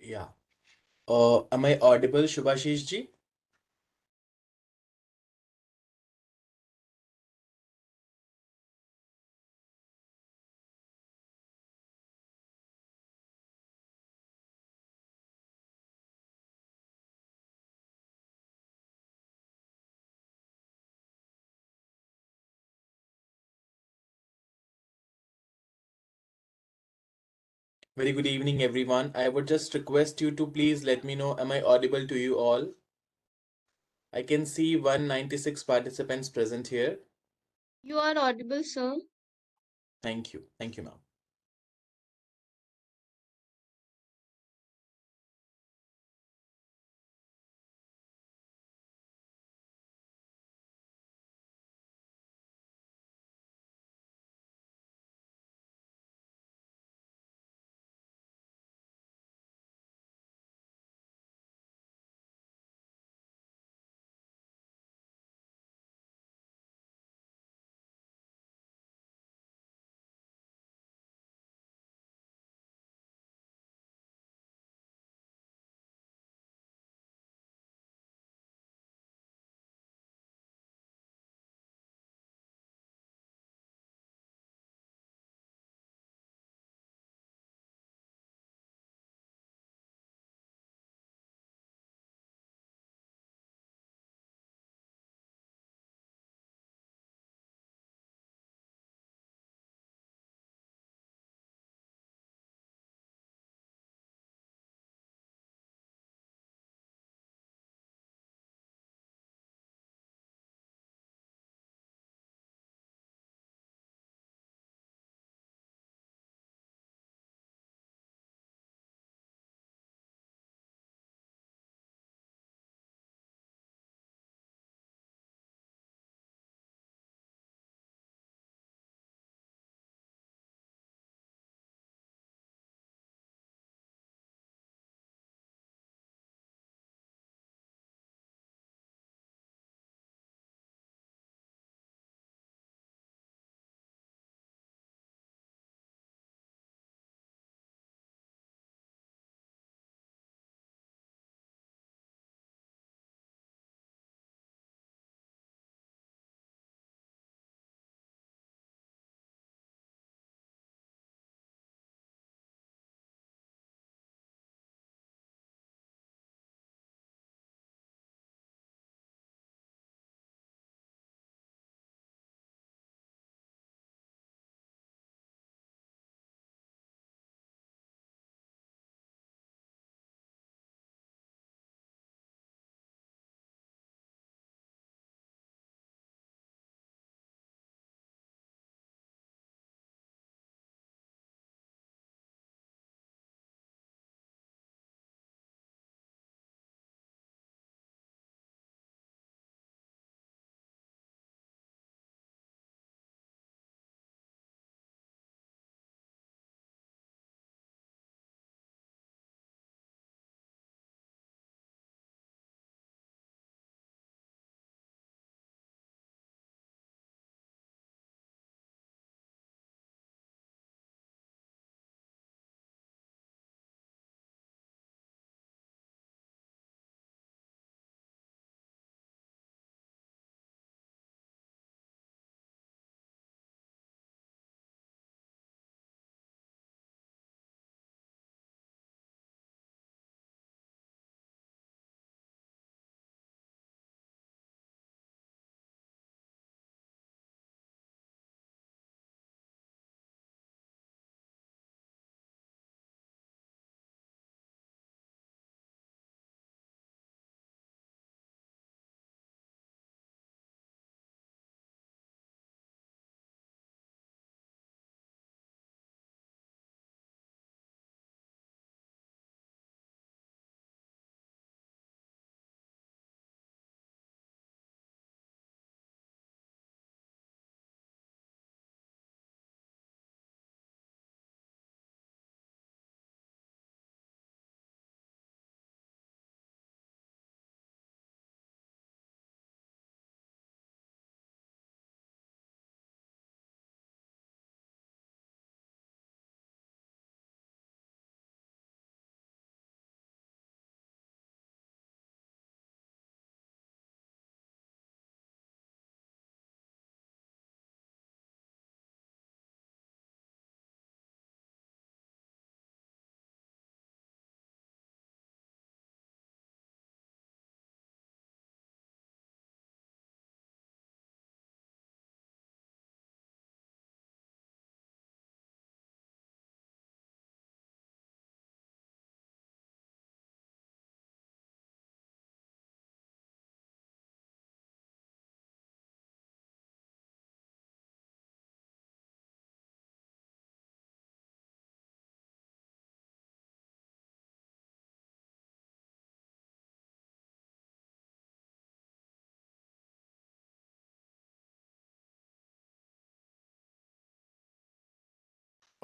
Yeah. Am I audible, Shubhashish ji? Very good evening, everyone. I would just request you to please let me know, am I audible to you all? I can see 196 participants present here. You are audible, sir. Thank you. Thank you, ma'am.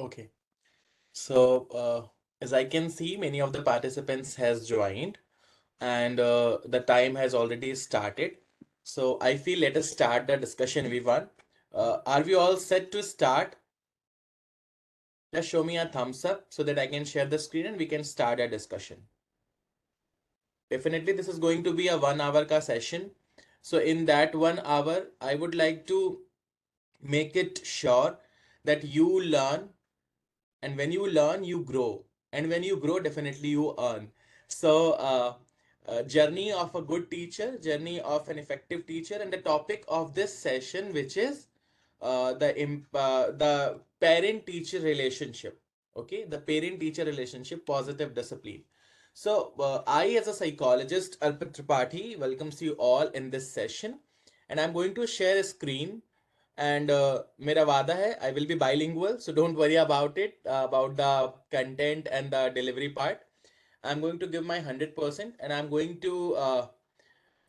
Okay. So, as I can see, many of the participants has joined and the time has already started. So I feel let us start the discussion, everyone. Are we all set to start? Just show me a thumbs up so that I can share the screen and we can start a discussion. Definitely, this is going to be a 1 hour ka session. So in that 1 hour, I would like to make it sure that you learn, and when you learn, you grow, and when you grow, definitely you earn. So, journey of a good teacher, journey of an effective teacher, and the topic of this session, which is the parent teacher relationship. Okay, the parent teacher relationship, positive discipline. So, I, as a psychologist, Arpit Tripathi, welcomes you all in this session, and I'm going to share a screen. And मेरा वादा है I will be bilingual, so don't worry about it, about the content and the delivery part. I'm going to give my 100% and I'm going to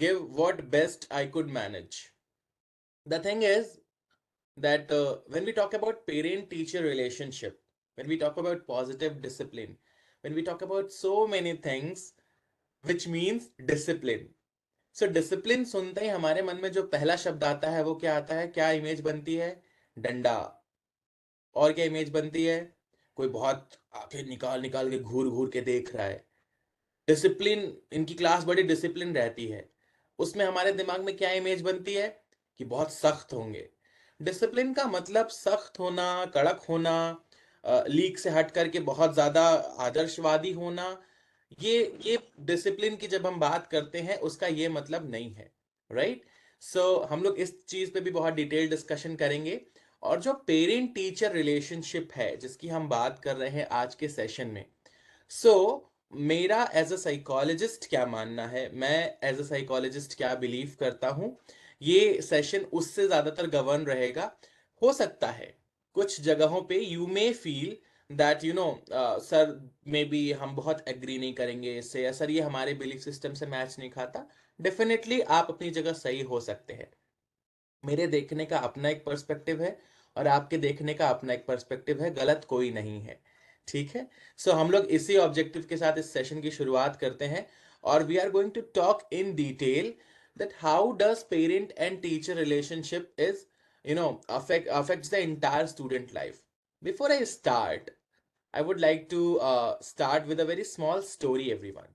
give what best I could manage. The thing is that when we talk about parent-teacher relationship, when we talk about positive discipline, when we talk about so many things, which means discipline. So discipline सुनते ही हमारे मन में जो पहला शब्द आता है वो क्या आता है, क्या इमेज बनती है? डंडा। और क्या इमेज बनती है? कोई बहुत आंखें निकाल निकाल के घूर घूर के देख रहा है। डिसिप्लिन, इनकी क्लास बड़ी डिसिप्लिन रहती है, उसमें हमारे दिमाग में क्या इमेज बनती है कि बहुत सख्त होंगे। डिसिप्लिन का मतलब सख्त होना, कड़क होना, लीक से हट करके बहुत ज्यादा आदर्शवादी होना। ये डिसिप्लिन की जब हम बात करते हैं उसका ये मतलब नहीं है, राइट? सो हम लोग इस चीज पे भी बहुत डिटेल डिस्कशन करेंगे। और जो पेरेंट टीचर रिलेशनशिप है जिसकी हम बात कर रहे हैं आज के सेशन में, सो मेरा एज अ साइकोलॉजिस्ट क्या मानना है, मैं एज अ साइकोलॉजिस्ट क्या बिलीव करता हूं, ये सेशन उससे ज्यादातर गवर्न रहेगा। हो सकता है कुछ जगहों पे you may feel that sir, may be हम बहुत एग्री नहीं करेंगे इससे, या सर ये हमारे बिलीफ सिस्टम से मैच नहीं खाता। डेफिनेटली आप अपनी जगह सही हो सकते हैं। मेरे देखने का अपना एक पर्सपेक्टिव है और आपके देखने का अपना एक पर्सपेक्टिव है, गलत कोई नहीं है। ठीक है। सो हम लोग इसी ऑब्जेक्टिव के साथ इस सेशन की शुरुआत करते हैं और we are going to talk in detail that how does parent and teacher relationship is affects the entire student life. Before I start, I would like to start with a very small story, everyone.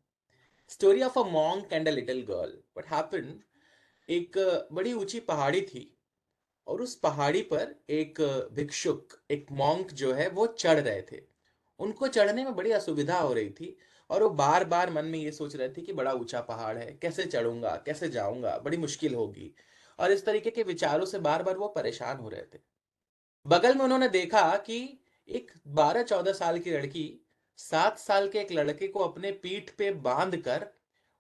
Story of a monk and a little girl. What happened? एक बड़ी ऊंची पहाड़ी थी और उस पहाड़ी पर एक भिक्षुक, एक मॉन्क जो है वो चढ़ रहे थे। उनको चढ़ने में बड़ी असुविधा हो रही थी और वो बार बार मन में ये सोच रहे थे कि बड़ा ऊंचा पहाड़ है, कैसे चढ़ूंगा, कैसे जाऊंगा, बड़ी मुश्किल होगी। और इस तरीके के विचारों से बार बार वो परेशान हो रहे थे। बगल में उन्होंने देखा कि एक 12-14 साल की लड़की 7 साल के एक लड़के को अपने पीठ पे बांध कर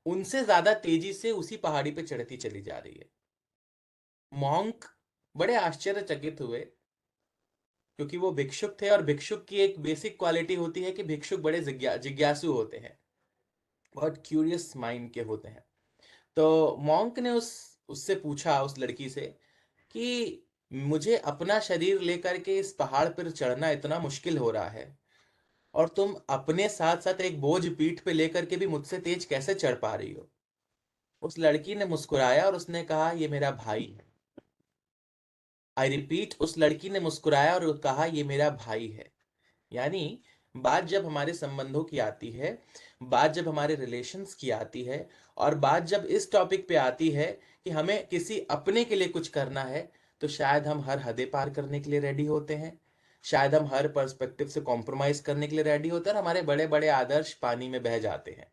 उनसे ज्यादा तेजी से उसी पहाड़ी पे चढ़ती चली जा रही है। मॉन्क बड़े आश्चर्यचकित हुए, क्योंकि वो भिक्षुक थे और भिक्षुक की एक बेसिक क्वालिटी होती है कि भिक्षुक बड़े जिज्ञासु होते हैं, बहुत क्यूरियस माइंड के होते हैं। तो मॉन्क ने उससे पूछा, उस लड़की से, कि मुझे अपना शरीर लेकर के इस पहाड़ पर चढ़ना इतना मुश्किल हो रहा है और तुम अपने साथ साथ एक बोझ पीठ पे लेकर के भी मुझसे तेज कैसे चढ़ पा रही हो? उस लड़की ने मुस्कुराया और उसने कहा, ये मेरा भाई है। आई रिपीट, उस लड़की ने मुस्कुराया और कहा, ये मेरा भाई है। यानी बात जब हमारे संबंधों की आती है, बात जब हमारे रिलेशंस की आती है, और बात जब इस टॉपिक पे आती है कि हमें किसी अपने के लिए कुछ करना है, तो शायद हम हर हदें पार करने के लिए रेडी होते हैं। शायद हम हर पर्सपेक्टिव से कॉम्प्रोमाइज करने के लिए रेडी होते हैं और हमारे बड़े बड़े आदर्श पानी में बह जाते हैं।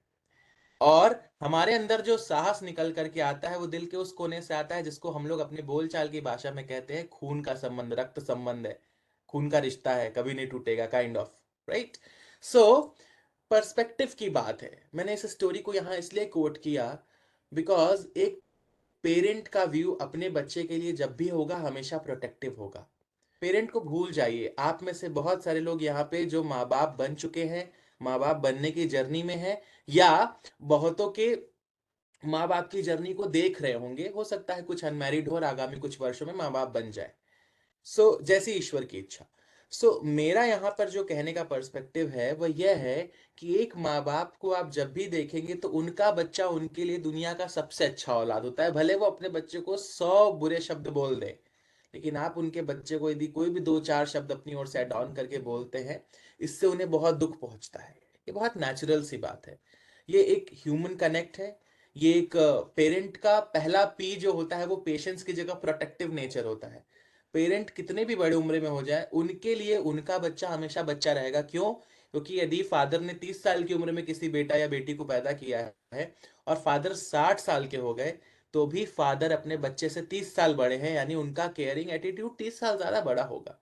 और हमारे अंदर जो साहस निकल करके आता है वो दिल के उस कोने से आता है जिसको हम लोग अपने बोलचाल की भाषा में कहते हैं खून का संबंध, रक्त संबंध है, खून का रिश्ता है, कभी नहीं टूटेगा, kind of, right? So perspective की बात है। मैंने इस स्टोरी को यहाँ इसलिए कोट किया बिकॉज एक पेरेंट का व्यू अपने बच्चे के लिए जब भी होगा हमेशा प्रोटेक्टिव होगा। पेरेंट को भूल जाइए। आप में से बहुत सारे लोग यहाँ पे जो माँ बाप बन चुके हैं, माँ बाप बनने की जर्नी में है, या बहुतों के माँ बाप की जर्नी को देख रहे होंगे। हो सकता है कुछ अनमैरिड हो और आगामी कुछ वर्षों में माँ बाप बन जाए। सो जैसी ईश्वर की इच्छा। मेरा यहाँ पर जो कहने का पर्सपेक्टिव है वह यह है कि एक माँ बाप को आप जब भी देखेंगे तो उनका बच्चा उनके लिए दुनिया का सबसे अच्छा औलाद होता है, भले वो अपने बच्चे को 100 बुरे शब्द बोल दे, लेकिन आप उनके बच्चे को यदि कोई भी 2-4 शब्द अपनी ओर से ऐड ऑन करके बोलते हैं, इससे उन्हें बहुत दुख पहुंचता है। ये बहुत नेचुरल सी बात है, ये एक ह्यूमन कनेक्ट है। ये एक पेरेंट का पहला पी जो होता है वो पेशेंस की जगह प्रोटेक्टिव नेचर होता है। पेरेंट कितने भी बड़े उम्र में हो जाए, उनके लिए उनका बच्चा हमेशा बच्चा रहेगा। क्यों? क्योंकि यदि फादर ने 30 साल की उम्र में किसी बेटा या बेटी को पैदा किया है और फादर 60 साल के हो गए, तो भी फादर अपने बच्चे से 30 साल बड़े हैं, यानी उनका केयरिंग एटीट्यूड 30 साल ज्यादा बड़ा होगा।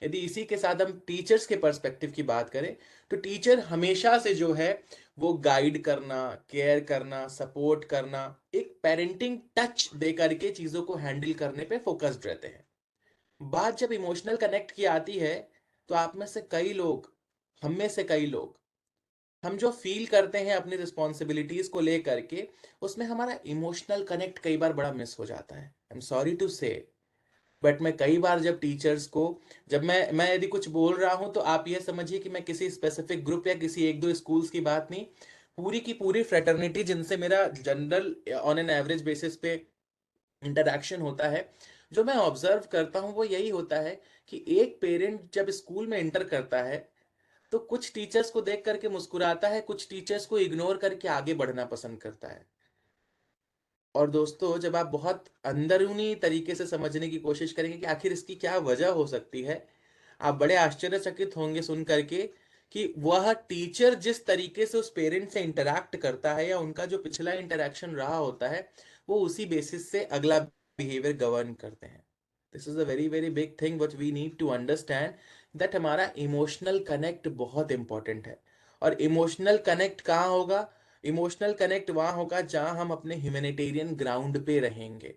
यदि इसी के साथ हम टीचर्स के पर्सपेक्टिव की बात करें, तो टीचर हमेशा से जो है वो गाइड करना, केयर करना, सपोर्ट करना, एक पेरेंटिंग टच दे करके चीजों को हैंडल करने पे फोकस्ड रहते हैं। बात जब इमोशनल कनेक्ट की आती है, तो आप में से कई लोग, हम में से कई लोग, हम जो फील करते हैं अपनी रिस्पॉन्सिबिलिटीज को लेकर के, उसमें हमारा इमोशनल कनेक्ट कई बार बड़ा मिस हो जाता है। I am sorry to say, but मैं कई बार जब टीचर्स को, जब मैं यदि कुछ बोल रहा हूं तो आप ये समझिए कि मैं किसी स्पेसिफिक ग्रुप या किसी एक दो स्कूल्स की बात नहीं, पूरी की पूरी फ्रेटर्निटी जिनसे मेरा general on an average basis पे इंटरेक्शन होता है, जो मैं ऑब्जर्व करता हूँ वो यही होता है कि एक पेरेंट जब स्कूल में इंटर करता है तो कुछ टीचर्स को देख करके मुस्कुराता है, कुछ टीचर्स को इग्नोर करके आगे बढ़ना पसंद करता है। और दोस्तों, जब आप बहुत अंदरूनी तरीके से समझने की कोशिश करेंगे कि आखिर इसकी क्या वजह हो सकती है, आप बड़े आश्चर्यचकित होंगे सुन करके कि वह टीचर जिस तरीके से उस पेरेंट से इंटरैक्ट करता है या उनका जो पिछला इंटरेक्शन रहा होता है, वो उसी बेसिस से अगला बिहेवियर गवर्न करते हैं। This is a very very big thing what we need to understand, that हमारा इमोशनल कनेक्ट बहुत इंपॉर्टेंट है। और इमोशनल कनेक्ट कहाँ होगा? इमोशनल कनेक्ट वहां होगा जहां हम अपने ह्यूमैनिटेरियन ग्राउंड पे रहेंगे।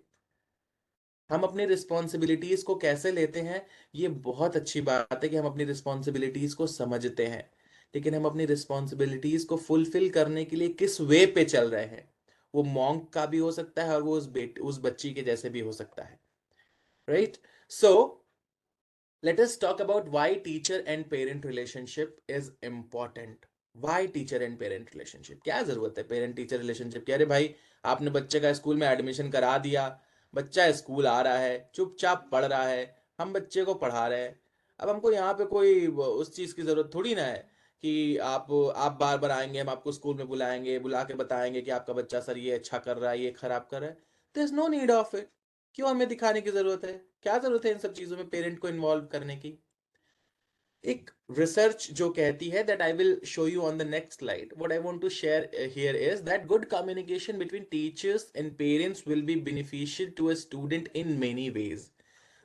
हम अपनी रिस्पॉन्सिबिलिटीज को कैसे लेते हैं, ये बहुत अच्छी बात है कि हम अपनी रिस्पॉन्सिबिलिटीज को समझते हैं, लेकिन हम अपनी रिस्पॉन्सिबिलिटीज को फुलफिल करने के लिए किस वे पे चल रहे हैं, वो मॉन्क का भी हो सकता है और वो उस बच्ची के जैसे भी हो सकता है। Right? So let us talk about why teacher and parent relationship is important. Why teacher and parent relationship? क्या जरूरत है पेरेंट टीचर रिलेशनशिप की? अरे भाई, आपने बच्चे का स्कूल में एडमिशन करा दिया, बच्चा स्कूल आ रहा है, चुपचाप पढ़ रहा है, हम बच्चे को पढ़ा रहे हैं। अब हमको यहाँ पे कोई उस चीज की जरूरत थोड़ी ना है कि आप बार बार आएंगे, हम आपको स्कूल में बुलाएंगे, बुला के बताएंगे कि आपका बच्चा सर ये अच्छा कर रहा है, ये खराब कर रहा है। There is no need of it. क्यों हमें दिखाने की जरूरत है? क्या जरूरत है इन सब चीजों में पेरेंट को इन्वॉल्व करने की? एक रिसर्च जो कहती है, that I will show you on the next slide, what I want to share here is that good communication between teachers and parents will be beneficial to a student in many ways.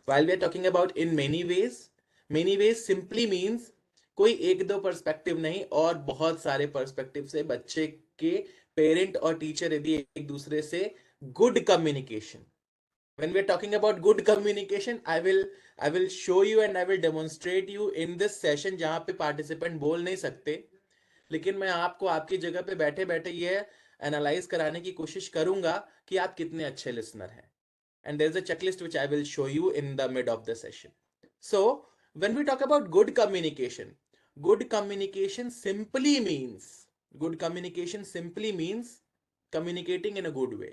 while we are talking about in many ways simply means कोई एक दो perspective नहीं, और बहुत सारे perspective से बच्चे के पेरेंट और टीचर यदि एक दूसरे से good communication, when we are talking about good communication, I will show you and I will demonstrate you in this session जहां पे पार्टिसिपेंट बोल नहीं सकते, लेकिन मैं आपको आपकी जगह पे बैठे बैठे ये एनालाइज कराने की कोशिश करूंगा कि आप कितने अच्छे लिसनर हैं। And there's a checklist which I will show you in the mid of the session. So when we talk about good communication simply means communicating in a good way.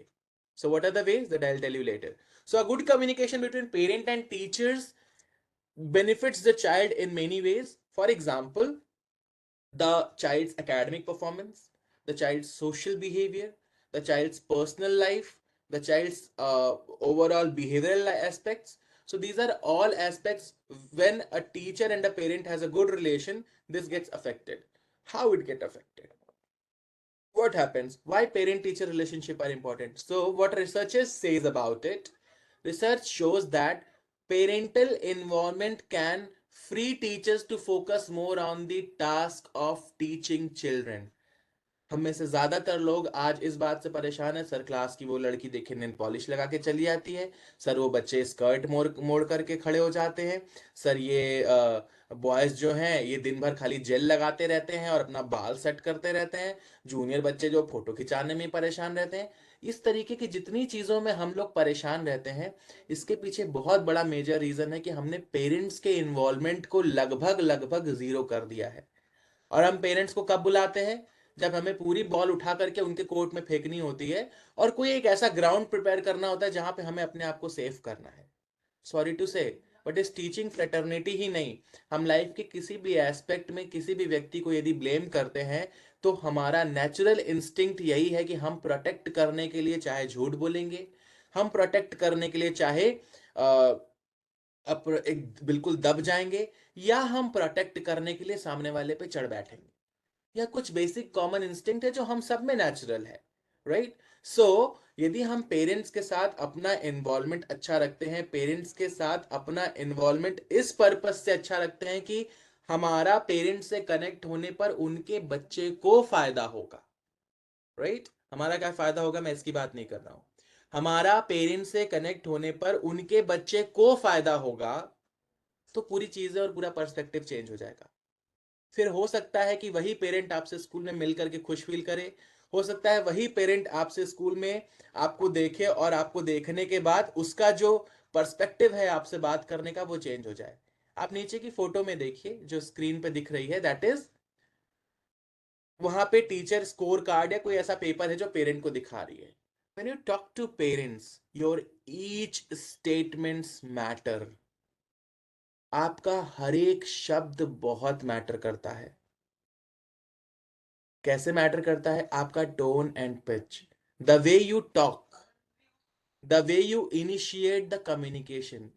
So what are the ways? That I'll tell you later. So a good communication between parent and teachers benefits the child in many ways. For example, the child's academic performance, the child's social behavior, the child's personal life, the child's overall behavioral aspects. So these are all aspects. When a teacher and a parent has a good relation, this gets affected. How it get affected? What happens? Why parent teacher relationship are important? So what researchers says about it, research shows that parental involvement can free teachers to focus more on the task of teaching children. हम में से ज्यादातर लोग आज इस बात से परेशान है, सर क्लास की वो लड़की देखे नेल पॉलिश लगा के चली आती है, सर वो बच्चे स्कर्ट मोड़ मोड़ करके खड़े हो जाते हैं, सर ये बॉयज जो हैं ये दिन भर खाली जेल लगाते रहते हैं और अपना बाल सेट करते रहते हैं, जूनियर बच्चे जो फोटो खिंचाने में ही परेशान रहते हैं। इस तरीके की जितनी चीजों में हम लोग परेशान रहते हैं, इसके पीछे बहुत बड़ा मेजर रीजन है कि हमने पेरेंट्स के इन्वॉल्वमेंट को लगभग लगभग जीरो कर दिया है। और हम पेरेंट्स को कब बुलाते हैं? जब हमें पूरी बॉल उठा करके उनके कोर्ट में फेंकनी होती है और कोई एक ऐसा ग्राउंड प्रिपेयर करना होता है जहां पे हमें अपने आप को सेव करना है। सॉरी टू से, बट इस टीचिंग फ्रेटर्निटी ही नहीं, हम लाइफ के किसी भी एस्पेक्ट में किसी भी व्यक्ति को यदि ब्लेम करते हैं तो हमारा नेचुरल इंस्टिंक्ट यही है कि हम प्रोटेक्ट करने के लिए चाहे झूठ बोलेंगे, हम प्रोटेक्ट करने के लिए चाहे एक बिल्कुल दब जाएंगे, या हम प्रोटेक्ट करने के लिए सामने वाले पे चढ़ बैठेंगे। यह कुछ बेसिक कॉमन इंस्टिंक्ट है जो हम सब में नेचुरल है, राइट? सो यदि हम पेरेंट्स के साथ अपना इन्वॉल्वमेंट अच्छा रखते हैं, पेरेंट्स के साथ अपना इन्वॉल्वमेंट इस पर्पस से अच्छा रखते हैं कि हमारा पेरेंट्स से कनेक्ट होने पर उनके बच्चे को फायदा होगा, राइट? हमारा क्या फायदा होगा, मैं इसकी बात नहीं कर रहा हूं। हमारा पेरेंट्स से कनेक्ट होने पर उनके बच्चे को फायदा होगा, तो पूरी चीजें और पूरा पर्सपेक्टिव चेंज हो जाएगा। फिर हो सकता है कि वही पेरेंट आपसे स्कूल में मिल करके खुश फील करे, हो सकता है वही पेरेंट आपसे स्कूल में आपको देखे और आपको देखने के बाद उसका जो पर्सपेक्टिव है आपसे बात करने का वो चेंज हो जाए। आप नीचे की फोटो में देखिए जो स्क्रीन पे दिख रही है, दैट इज वहां पे टीचर स्कोर कार्ड या कोई ऐसा पेपर है जो पेरेंट को दिखा रही है। When you talk to parents, your each statements matter. आपका हर एक शब्द बहुत मैटर करता है। कैसे मैटर करता है? आपका tone and pitch, the way you talk, the way you initiate the communication,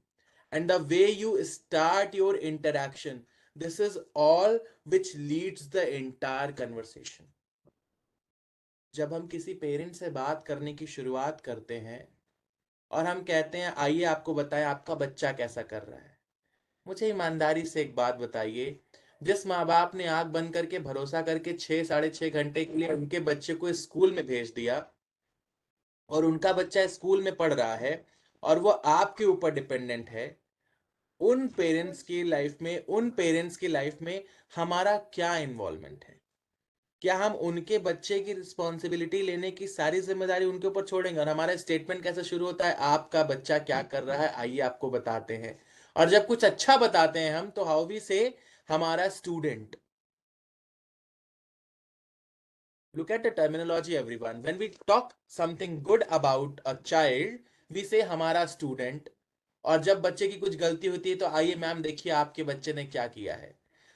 and the way you start your interaction, this is all which leads the entire conversation. जब हम किसी पेरेंट से बात करने की शुरुआत करते हैं और हम कहते हैं आइए आपको बताएं आपका बच्चा कैसा कर रहा है, मुझे ईमानदारी से एक बात बताइए, जिस माँ बाप ने आंख बंद करके भरोसा करके 6 साढ़े 6 घंटे के लिए उनके बच्चे को स्कूल में भेज दिया और उनका बच्चा स्कूल में पढ़ रहा है और वो आपके ऊपर डिपेंडेंट है, उन पेरेंट्स की लाइफ में हमारा क्या इन्वॉल्वमेंट है? क्या हम उनके बच्चे की रिस्पॉन्सिबिलिटी लेने की सारी जिम्मेदारी उनके ऊपर छोड़ेंगे? और हमारा स्टेटमेंट कैसे शुरू होता है? आपका बच्चा क्या कर रहा है, आइए आपको बताते हैं। और जब कुछ अच्छा बताते हैं हम, तो हाउ वी से हमारा student. Look at the terminology, everyone. When we talk something good about a child, we say हमारा स्टूडेंट। और जब बच्चे की कुछ गलती होती है तो आइए मैम देखिए आपके बच्चे ने क्या किया है।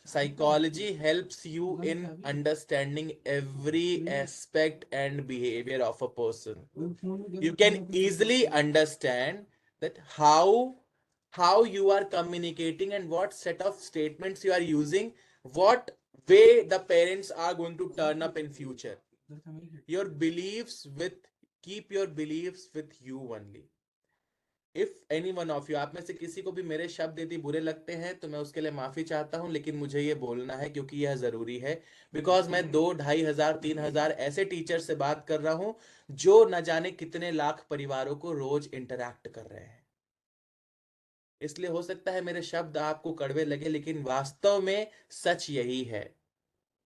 Psychology helps you in understanding every aspect and behavior of a person. You can easily understand that how you are communicating and what set of statements you are using, what way the parents are going to turn up in future. Your beliefs with keep your beliefs with you only. If any one of you, आप में से किसी को भी मेरे शब्द यदि बुरे लगते हैं तो मैं उसके लिए माफी चाहता हूं, लेकिन मुझे ये बोलना है क्योंकि यह जरूरी है। बिकॉज मैं 2 2,500 3,000 ऐसे टीचर से बात कर रहा हूं जो न जाने कितने लाख परिवारों को रोज इंटरैक्ट कर रहे हैं। इसलिए हो सकता है मेरे शब्द आपको कड़वे लगे, लेकिन वास्तव में सच यही है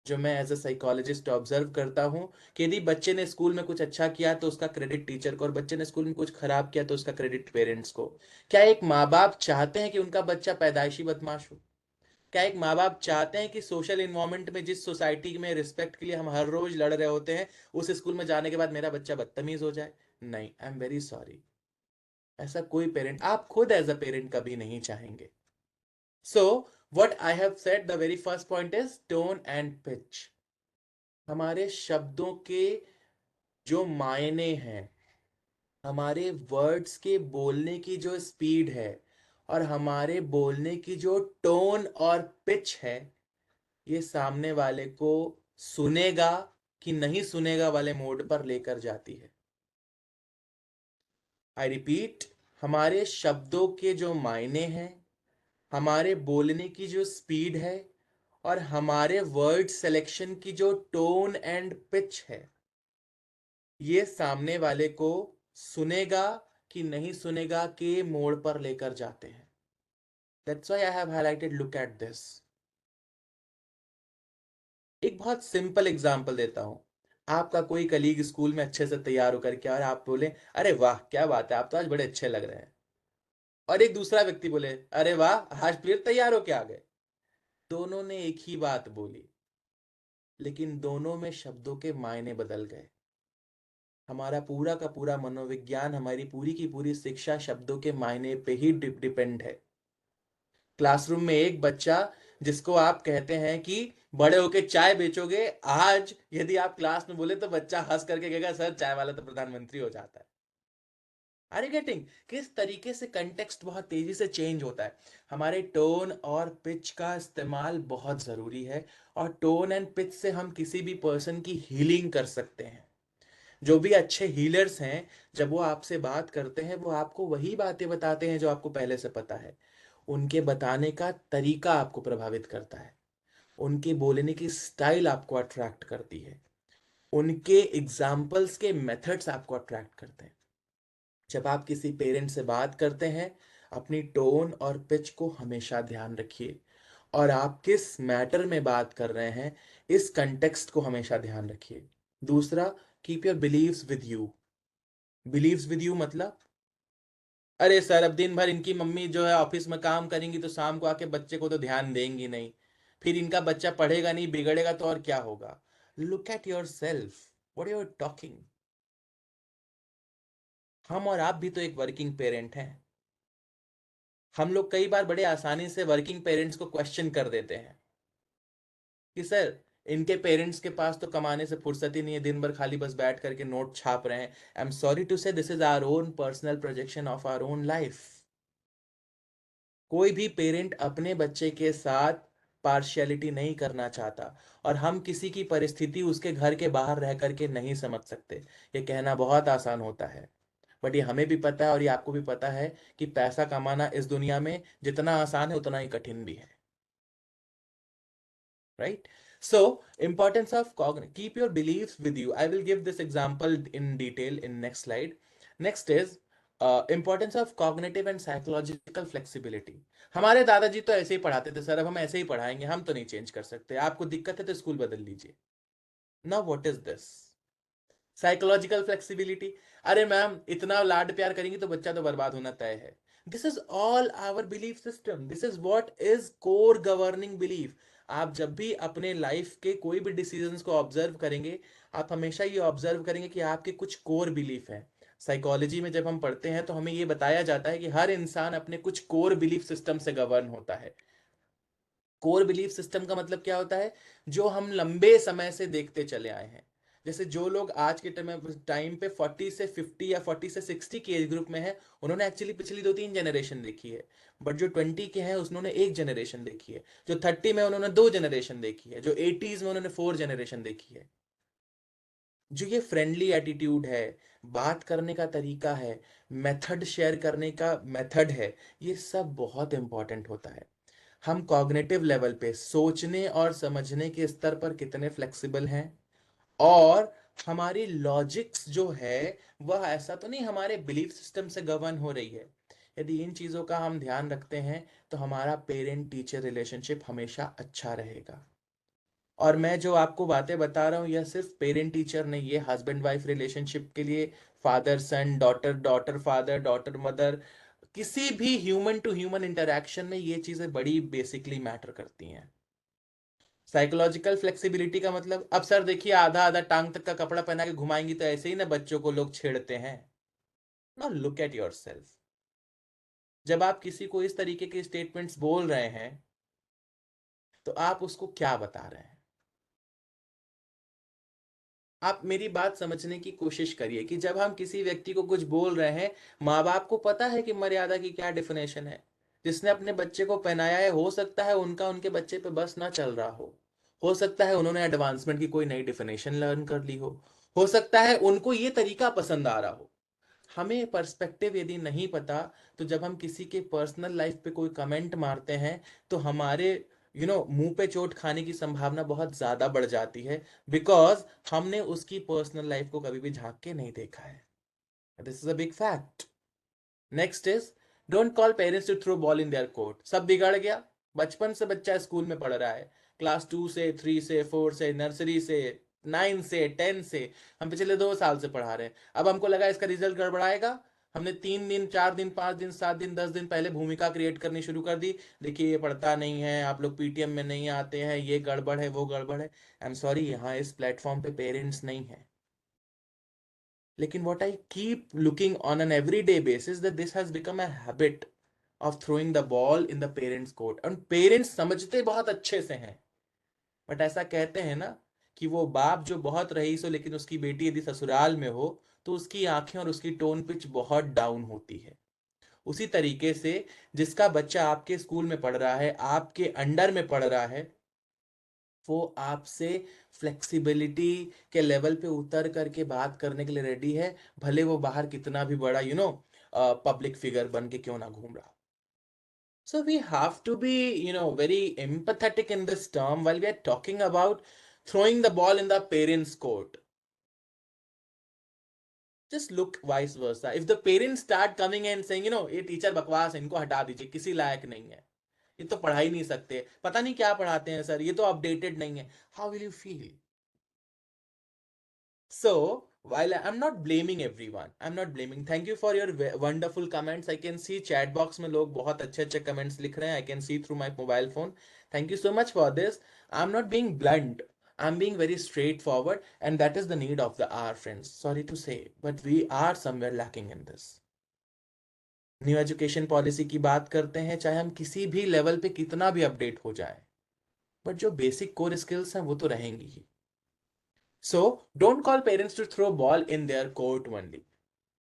जो मैं एज अ साइकोलॉजिस्ट ऑब्जर्व करता हूं कि यदि बच्चे ने स्कूल में कुछ अच्छा किया तो उसका क्रेडिट टीचर को, और बच्चे ने स्कूल में कुछ खराब किया तो उसका क्रेडिट पेरेंट्स को। क्या एक माँ बाप चाहते हैं कि उनका बच्चा पैदाइशी बदमाश हो? क्या एक माँ बाप चाहते हैं कि सोशल इन्वायरमेंट में, जिस सोसाइटी में रिस्पेक्ट के लिए हम हर रोज लड़ रहे होते हैं, उस स्कूल में जाने के बाद मेरा बच्चा बदतमीज हो जाए? नहीं, आई एम वेरी सॉरी, ऐसा कोई पेरेंट, आप खुद एज अ पेरेंट कभी नहीं चाहेंगे। सो what I have said, the very first point is tone and pitch. हमारे शब्दों के जो मायने हैं, हमारे वर्ड्स के बोलने की जो स्पीड है और हमारे बोलने की जो टोन और पिच है, ये सामने वाले को सुनेगा कि नहीं सुनेगा वाले मोड पर लेकर जाती है। आई रिपीट, हमारे शब्दों के जो मायने हैं, हमारे बोलने की जो स्पीड है और हमारे वर्ड सिलेक्शन की जो टोन एंड पिच है, ये सामने वाले को सुनेगा कि नहीं सुनेगा के मोड़ पर लेकर जाते हैं। That's why I have highlighted, look at this. एक बहुत सिंपल एग्जांपल देता हूं। आपका कोई कलीग स्कूल में अच्छे से तैयार होकर के और आप बोले, अरे वाह क्या बात है, आप तो आज बड़े अच्छे लग रहे हैं। और एक दूसरा व्यक्ति बोले, अरे वाह आज फिर तैयार होके आ गए। दोनों ने एक ही बात बोली, लेकिन दोनों में शब्दों के मायने बदल गए। हमारा पूरा का पूरा मनोविज्ञान, हमारी पूरी की पूरी शिक्षा शब्दों के मायने पे ही डिपेंड है। क्लासरूम में एक बच्चा जिसको आप कहते हैं कि बड़े होके चाय बेचोगे, आज यदि आप क्लास में बोले तो बच्चा हंस करके कहेगा, सर चाय वाला तो प्रधानमंत्री हो जाता है। आर यू गेटिंग किस तरीके से कंटेक्स्ट बहुत तेजी से चेंज होता है। हमारे टोन और पिच का इस्तेमाल बहुत जरूरी है, और टोन एंड पिच से हम किसी भी पर्सन की हीलिंग कर सकते हैं। जो भी अच्छे हीलर्स हैं, जब वो आपसे बात करते हैं, वो आपको वही बातें बताते हैं जो आपको पहले से पता है। उनके बताने का तरीका आपको प्रभावित करता है, उनके बोलने की स्टाइल आपको अट्रैक्ट करती है, उनके एग्जाम्पल्स के मेथड्स आपको अट्रैक्ट करते हैं। जब आप किसी पेरेंट से बात करते हैं, अपनी टोन और पिच को हमेशा ध्यान रखिए, और आप किस मैटर में बात कर रहे हैं, इस कंटेक्स्ट को हमेशा ध्यान रखिए। दूसरा, keep your beliefs with you. Beliefs with you मतलब, अरे सर अब दिन भर इनकी मम्मी जो है ऑफिस में काम करेंगी तो शाम को आके बच्चे को तो ध्यान देंगी नहीं, फिर इनका बच्चा पढ़ेगा नहीं, बिगड़ेगा तो और क्या होगा। Look at yourself, what you are talking. हम और आप भी तो एक वर्किंग पेरेंट हैं। हम लोग कई बार बड़े आसानी से वर्किंग पेरेंट्स को क्वेश्चन कर देते हैं कि सर इनके पेरेंट्स के पास तो कमाने से फुर्सत ही नहीं है, दिन भर खाली बस बैठ करके नोट छाप रहे हैं। I am sorry to say, this is our own personal projection of our own life. कोई भी पेरेंट अपने बच्चे के साथ पार्शियलिटी नहीं करना चाहता, और हम किसी की परिस्थिति उसके घर के बाहर रह करके नहीं समझ सकते। ये कहना बहुत आसान होता है, बट ये हमें भी पता है और ये आपको भी पता है कि पैसा कमाना इस दुनिया में जितना आसान है उतना ही कठिन भी है। Right? So, importance of keep your beliefs with you. I will give this example in detail in next slide. Next is importance of cognitive and psychological flexibility. हमारे दादाजी तो ऐसे ही पढ़ाते थे सर, अब हम ऐसे ही पढ़ाएंगे, हम तो नहीं चेंज कर सकते, आपको दिक्कत है तो स्कूल बदल लीजिए। Now what is this? Psychological flexibility, अरे मैम इतना लाड प्यार करेंगी तो बच्चा तो बर्बाद होना तय है। This is all our belief system, this is what is core governing belief. आप जब भी अपने लाइफ के कोई भी डिसीजंस को ऑब्जर्व करेंगे, आप हमेशा ये ऑब्जर्व करेंगे कि आपके कुछ कोर बिलीफ हैं। साइकोलॉजी में जब हम पढ़ते हैं तो हमें ये बताया जाता है कि हर इंसान अपने कुछ कोर बिलीफ सिस्टम से गवर्न होता है। कोर बिलीफ सिस्टम का मतलब क्या होता है, जो हम लंबे समय से देखते चले आए हैं। जैसे जो लोग आज के टाइम पे 40 से 50 या 40 से 60 के एज ग्रुप में है, उन्होंने एक्चुअली पिछली 2-3 जनरेशन देखी है। बट जो 20 के हैं उन्होंने एक जनरेशन देखी है, जो 30 में उन्होंने 2 जनरेशन देखी है, जो 80s में उन्होंने 4 जनरेशन देखी है। जो ये फ्रेंडली एटीट्यूड है, बात करने का तरीका है, मेथड शेयर करने का मेथड है, ये सब बहुत इंपॉर्टेंट होता है। हम कॉग्निटिव लेवल पे सोचने और समझने के स्तर पर कितने फ्लेक्सिबल हैं, और हमारी लॉजिक्स जो है वह ऐसा तो नहीं हमारे बिलीफ सिस्टम से गवर्न हो रही है। यदि इन चीजों का हम ध्यान रखते हैं तो हमारा पेरेंट टीचर रिलेशनशिप हमेशा अच्छा रहेगा। और मैं जो आपको बातें बता रहा हूँ यह सिर्फ पेरेंट टीचर नहीं, ये हस्बैंड वाइफ रिलेशनशिप के लिए, father son, daughter daughter father, daughter mother, किसी भी ह्यूमन टू ह्यूमन इंटरेक्शन में ये चीजें बड़ी बेसिकली मैटर करती हैं। साइकोलॉजिकल फ्लेक्सिबिलिटी का मतलब, अब सर देखिए आधा आधा टांग तक का कपड़ा पहना के घुमाएंगी तो ऐसे ही ना बच्चों को लोग छेड़ते हैं। ना, लुक एट योर सेल्फ। जब आप किसी को इस तरीके के स्टेटमेंट्स बोल रहे हैं तो आप उसको क्या बता रहे हैं। आप मेरी बात समझने की कोशिश करिए कि जब हम किसी व्यक्ति को कुछ बोल रहे हैं, माँ बाप को पता है कि मर्यादा की क्या डेफिनेशन है। जिसने अपने बच्चे को पहनाया है, हो सकता है उनका उनके बच्चे पे बस ना चल रहा हो सकता है उन्होंने एडवांसमेंट की कोई नई डेफिनेशन लर्न कर ली हो सकता है उनको ये तरीका पसंद आ रहा हो। हमें पर्सपेक्टिव यदि नहीं पता, तो जब हम किसी के पर्सनल लाइफ पे कोई कमेंट मारते हैं तो हमारे मुंह पे चोट खाने की संभावना बहुत ज्यादा बढ़ जाती है, बिकॉज हमने उसकी पर्सनल लाइफ को कभी भी झांक के नहीं देखा है. This is a big fact. Next is, don't call parents to throw ball in their court. सब बिगड़ गया. बचपन से बच्चा स्कूल में पढ़ रहा है, क्लास 2 से 3 से 4 से, नर्सरी से, 9 से 10 से, हम पिछले 2 साल से पढ़ा रहे हैं. अब हमको लगा इसका रिजल्ट गड़बड़ाएगा. हमने 3 दिन, 4 दिन, 5 दिन, 7 दिन, 10 दिन पहले भूमिका क्रिएट करनी शुरू कर दी. देखिए ये पढ़ता नहीं है, आप लोग पीटीएम में नहीं आते हैं, ये गड़बड़ है, वो गड़बड़ है. आई एम सॉरी, यहाँ इस प्लेटफॉर्म पे पेरेंट्स नहीं है. लेकिन what I keep looking on an everyday basis that this has become a habit of throwing the ball in the parents court. और पेरेंट्स समझते बहुत अच्छे से हैं, बट ऐसा कहते हैं ना कि वो बाप जो बहुत रईस हो लेकिन उसकी बेटी यदि ससुराल में हो तो उसकी आंखें और उसकी टोन पिच बहुत डाउन होती है. उसी तरीके से जिसका बच्चा आपके स्कूल में पढ़ रहा है, आपके अंडर में पढ़ रहा है, वो आपसे फ्लेक्सिबिलिटी के लेवल पे उतर करके बात करने के लिए रेडी है, भले वो बाहर कितना भी बड़ा पब्लिक फिगर बन के क्यों ना घूम रहा. So we have to be very empathetic in this term while we are talking about throwing the ball in the parents court. Just look vice versa. If the parents start coming and saying ये teacher बकवास है, इनको हटा दीजिए, किसी लायक नहीं है, ये तो पढ़ा ही नहीं सकते, पता नहीं क्या पढ़ाते हैं सर, ये तो अपडेटेड नहीं है, how will you feel? So, while I'm not blaming everyone, I'm not blaming. Thank you for your wonderful comments. I can see chat box में लोग बहुत अच्छे अच्छे comments लिख रहे हैं. I can see through my mobile phone. Thank you so much for this. I'm not being blunt. I'm being very straightforward, and that is the need of the hour, friends. Sorry to say, but we are somewhere lacking in this. New education policy की बात करते हैं, चाहे हम किसी भी level पे कितना भी अपडेट हो जाए, बट जो बेसिक कोर स्किल्स हैं वो तो रहेंगी ही. So don't call parents to throw ball in their court only.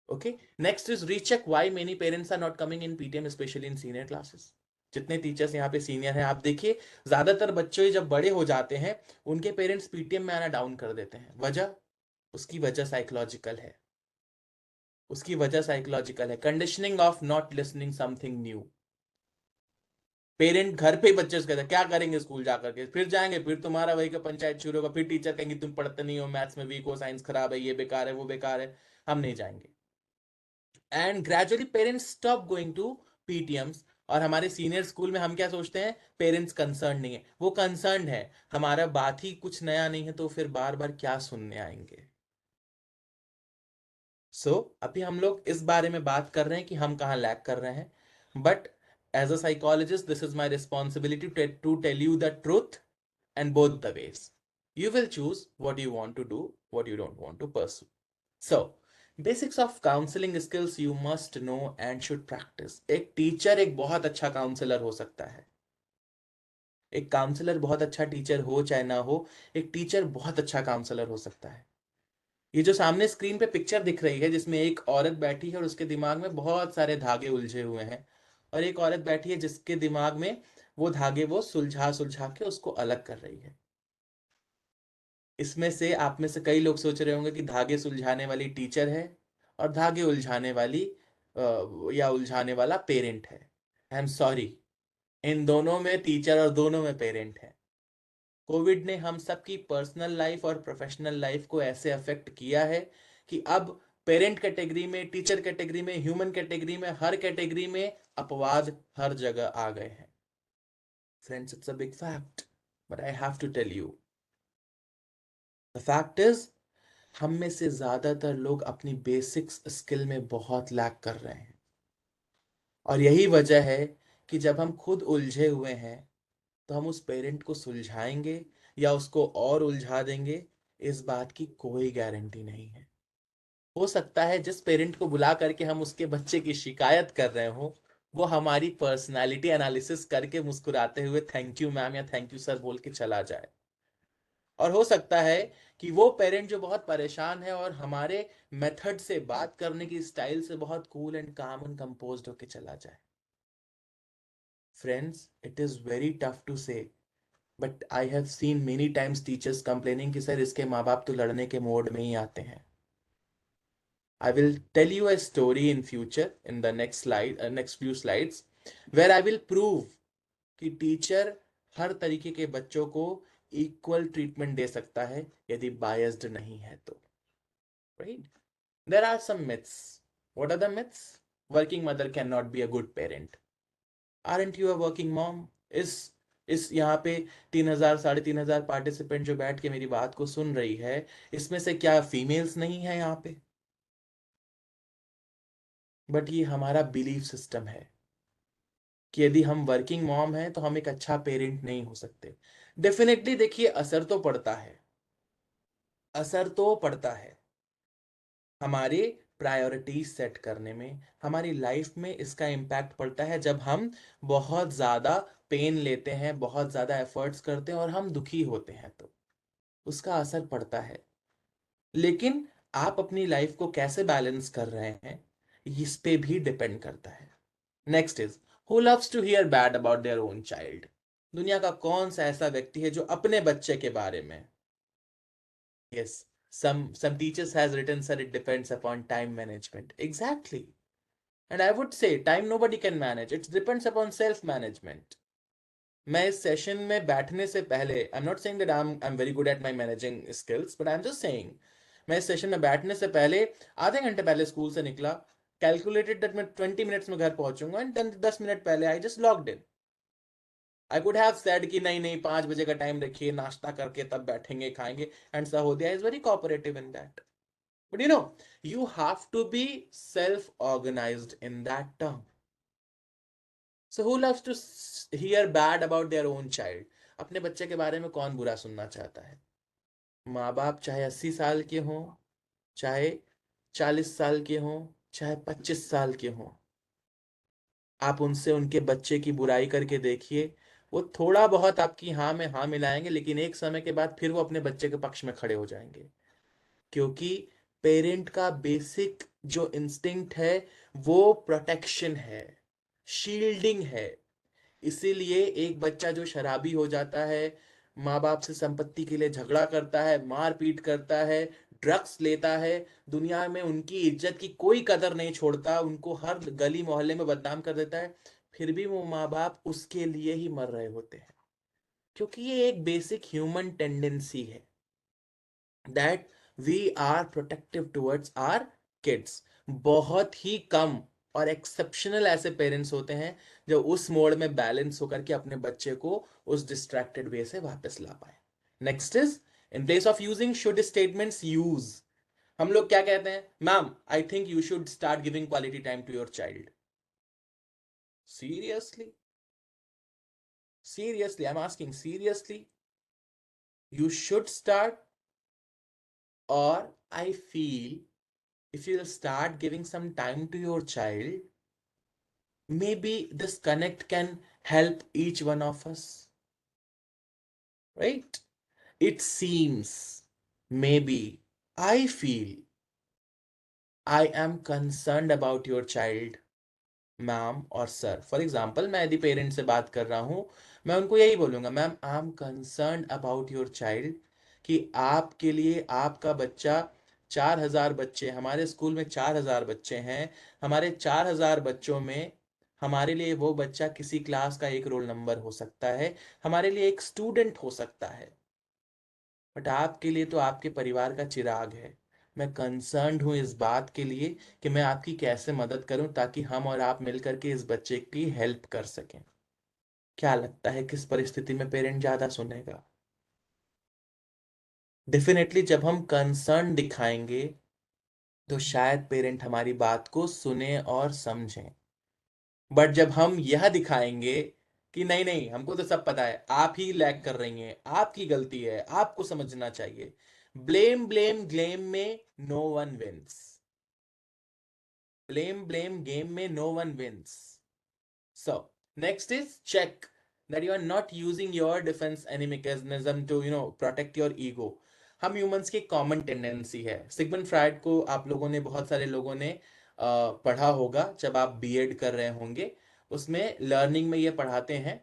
Okay. Next is recheck why many parents are not coming in PTM, especially in senior classes. जितने teachers यहाँ पे senior हैं, आप देखिए ज्यादातर बच्चे जब बड़े हो जाते हैं उनके पेरेंट्स पीटीएम में आना डाउन कर देते हैं. वजह, उसकी वजह साइकोलॉजिकल है. उसकी वजह साइकोलॉजिकल है. Conditioning of not listening something new. Parent घर पे ही बच्चे से कहते हैं क्या करेंगे स्कूल जाकर के, फिर जाएंगे, फिर तुम्हारा वही का पंचायत शुरू होगा, फिर टीचर कहेंगे तुम पढ़ते नहीं हो, मैथ्स में वीक हो, साइंस खराब है, ये बेकार है, वो बेकार है, हम नहीं जाएंगे. And gradually parents stop going to PTMs. और हमारे सीनियर स्कूल में हम क्या सोचते हैं, पेरेंट्स कंसर्न नहीं है. वो कंसर्न है, हमारा बात ही कुछ नया नहीं है, तो फिर बार बार क्या सुनने आएंगे. अभी हम लोग इस बारे में बात कर रहे हैं कि हम कहाँ लैग कर रहे हैं, but as a psychologist this is my responsibility to tell you the truth and both the ways. You will choose what you want to do, what you don't want to pursue. So, basics of counseling skills you must know and should practice. एक teacher एक बहुत अच्छा counsellor हो सकता है. एक counsellor बहुत अच्छा टीचर हो चाहे ना हो, एक टीचर बहुत अच्छा काउंसलर हो सकता है. ये जो सामने स्क्रीन पे पिक्चर दिख रही है जिसमें एक औरत बैठी है और उसके दिमाग में बहुत सारे धागे उलझे हुए हैं, और एक औरत बैठी है जिसके दिमाग में वो धागे वो सुलझा सुलझा के उसको अलग कर रही है. इसमें से आप में से कई लोग सोच रहे होंगे कि धागे सुलझाने वाली टीचर है और धागे उलझाने वाली या उलझाने वाला पेरेंट है. आई एम सॉरी, इन दोनों में टीचर और दोनों में पेरेंट है. कोविड ने हम सबकी पर्सनल लाइफ और प्रोफेशनल लाइफ को ऐसे अफेक्ट किया है कि अब पेरेंट कैटेगरी में, टीचर कैटेगरी में, ह्यूमन कैटेगरी में, हर कैटेगरी में अपवाद हर जगह आ गए हैं. Friends, it's a big fact, but I have to tell you the fact is, हम में से ज्यादातर लोग अपनी बेसिक्स स्किल में बहुत लैक कर रहे हैं. और यही वजह है कि जब हम खुद उलझे हुए हैं तो हम उस पेरेंट को सुलझाएंगे या उसको और उलझा देंगे, इस बात की कोई गारंटी नहीं है. हो सकता है जिस पेरेंट को बुला करके हम उसके बच्चे की शिकायत कर रहे हो, वो हमारी पर्सनालिटी एनालिसिस करके मुस्कुराते हुए थैंक यू मैम या थैंक यू सर बोल के चला जाए. और हो सकता है कि वो पेरेंट जो बहुत परेशान है और हमारे मेथड से, बात करने की स्टाइल से बहुत cool and calm and composed होके चला जाए. Friends, it is very tough to say, but I have seen many times teachers complaining कि सर इसके माँ बाप तो लड़ने के मोड में ही आते हैं. I will tell you a story in future in the next slide, next few slides, where I will prove कि टीचर हर तरीके के बच्चों को इक्वल ट्रीटमेंट दे सकता है यदि बायस्ड नहीं है तो, right? There are some myths. What are the myths? Working mother can not be a good parent. Aren't you a working mom? इस यहाँ पे 3,000 3,500 पार्टिसिपेंट जो बैठ के मेरी बात को सुन रही है, इसमें से क्या फीमेल्स नहीं है यहाँ पे? बट ये हमारा बिलीफ सिस्टम है कि यदि हम वर्किंग मॉम हैं तो हम एक अच्छा पेरेंट नहीं हो सकते. डेफिनेटली देखिए, असर तो पड़ता है, असर तो पड़ता है हमारे प्रायोरिटीज सेट करने में, हमारी लाइफ में इसका इम्पैक्ट पड़ता है जब हम बहुत ज्यादा पेन लेते हैं, बहुत ज्यादा एफर्ट्स करते हैं और हम दुखी होते हैं, तो उसका असर पड़ता है. लेकिन आप अपनी लाइफ को कैसे बैलेंस कर रहे हैं, इस पे भी डिपेंड करता है. Next is, who loves to hear bad about their own child? दुनिया का कौन सा ऐसा व्यक्ति है जो अपने बच्चे के बारे में, yes, some teachers has written, sir, it depends upon time management. Exactly. And I would say time nobody can manage, it depends upon self management. मैं इस सेशन में बैठने से पहले, आई am not saying that I am very good at my managing skills, but I am just saying, मैं इस session में बैठने से पहले आधे घंटे पहले स्कूल से निकला, कैलकुलेटेड दैट मैं 20 मिनट्स में घर पहुंचूंगा, एंड 10 मिनट पहले I just logged in. I could have said कि नहीं नहीं 5 बजे का टाइम रखिए, नाश्ता करके तब बैठेंगे खाएंगे, and Sahodaya is very cooperative in that. But you have to be self-organized in that term. So who loves to hear bad about their own child? अपने बच्चे के बारे में कौन बुरा सुनना चाहता है? माँ बाप चाहे 80 साल के हों, चाहे 40 साल के हों, चाहे 25 साल के हों, आप उनसे उनके बच्चे की बुराई करके देखिए, वो थोड़ा बहुत आपकी हाँ में हाँ मिलाएंगे, लेकिन एक समय के बाद फिर वो अपने बच्चे के पक्ष में खड़े हो जाएंगे. क्योंकि पेरेंट का बेसिक जो इंस्टिंक्ट है वो प्रोटेक्शन है, शील्डिंग है. इसीलिए एक बच्चा जो शराबी हो जाता है, माँ बाप से संपत्ति के लिए झगड़ा करता है, मारपीट करता है, ड्रग्स लेता है, दुनिया में उनकी इज्जत की कोई कदर नहीं छोड़ता, उनको हर गली मोहल्ले में बदनाम कर देता है, फिर भी वो माँ बाप उसके लिए ही मर रहे होते हैं. क्योंकि ये एक बेसिक ह्यूमन टेंडेंसी है that we are protective towards our kids. बहुत ही कम और एक्सेप्शनल ऐसे पेरेंट्स होते हैं जो उस मोड में बैलेंस होकर के अपने बच्चे को उस डिस्ट्रैक्टेड वे से वापस ला पाए. Next is, in place of using should statements use. हम लोग क्या कहते हैं? Ma'am, I think you should start giving quality time to your child. Seriously? Seriously, I am asking, seriously? You should start, or I feel if you'll start giving some time to your child, maybe this connect can help each one of us, right? It seems, maybe, I feel, I am concerned about your child, ma'am और sir. For example, मैं यदि parent से बात कर रहा हूं, मैं उनको यही बोलूंगा, ma'am I am concern about your child, कि आपके लिए आपका बच्चा, 4,000 बच्चे हमारे स्कूल में, 4,000 बच्चे हैं, हमारे 4,000 बच्चों में हमारे लिए वो बच्चा किसी क्लास का एक रोल नंबर हो सकता है, हमारे लिए एक स्टूडेंट हो सकता है, बट आपके लिए तो आपके परिवार का चिराग है. मैं कंसर्न्ड हूं इस बात के लिए कि मैं आपकी कैसे मदद करूं ताकि हम और आप मिलकर के इस बच्चे की हेल्प कर सकें. क्या लगता है किस परिस्थिति में पेरेंट ज्यादा सुनेगा? डेफिनेटली जब हम कंसर्न दिखाएंगे तो शायद पेरेंट हमारी बात को सुने और समझें. बट जब हम यह दिखाएंगे कि नहीं नहीं हमको तो सब पता है, आप ही लैग कर रही हैं, आपकी गलती है, आपको समझना चाहिए, ब्लेम ब्लेम ग्लेम में no one wins. Blame blame game में no one wins. So, next is check that you are not using your defense any mechanism to, protect your ego. हम ह्यूमंस की कॉमन टेंडेंसी है. Sigmund Freud को आप लोगों ने, बहुत सारे लोगों ने पढ़ा होगा जब आप बीएड कर रहे होंगे. उसमें लर्निंग में ये पढ़ाते हैं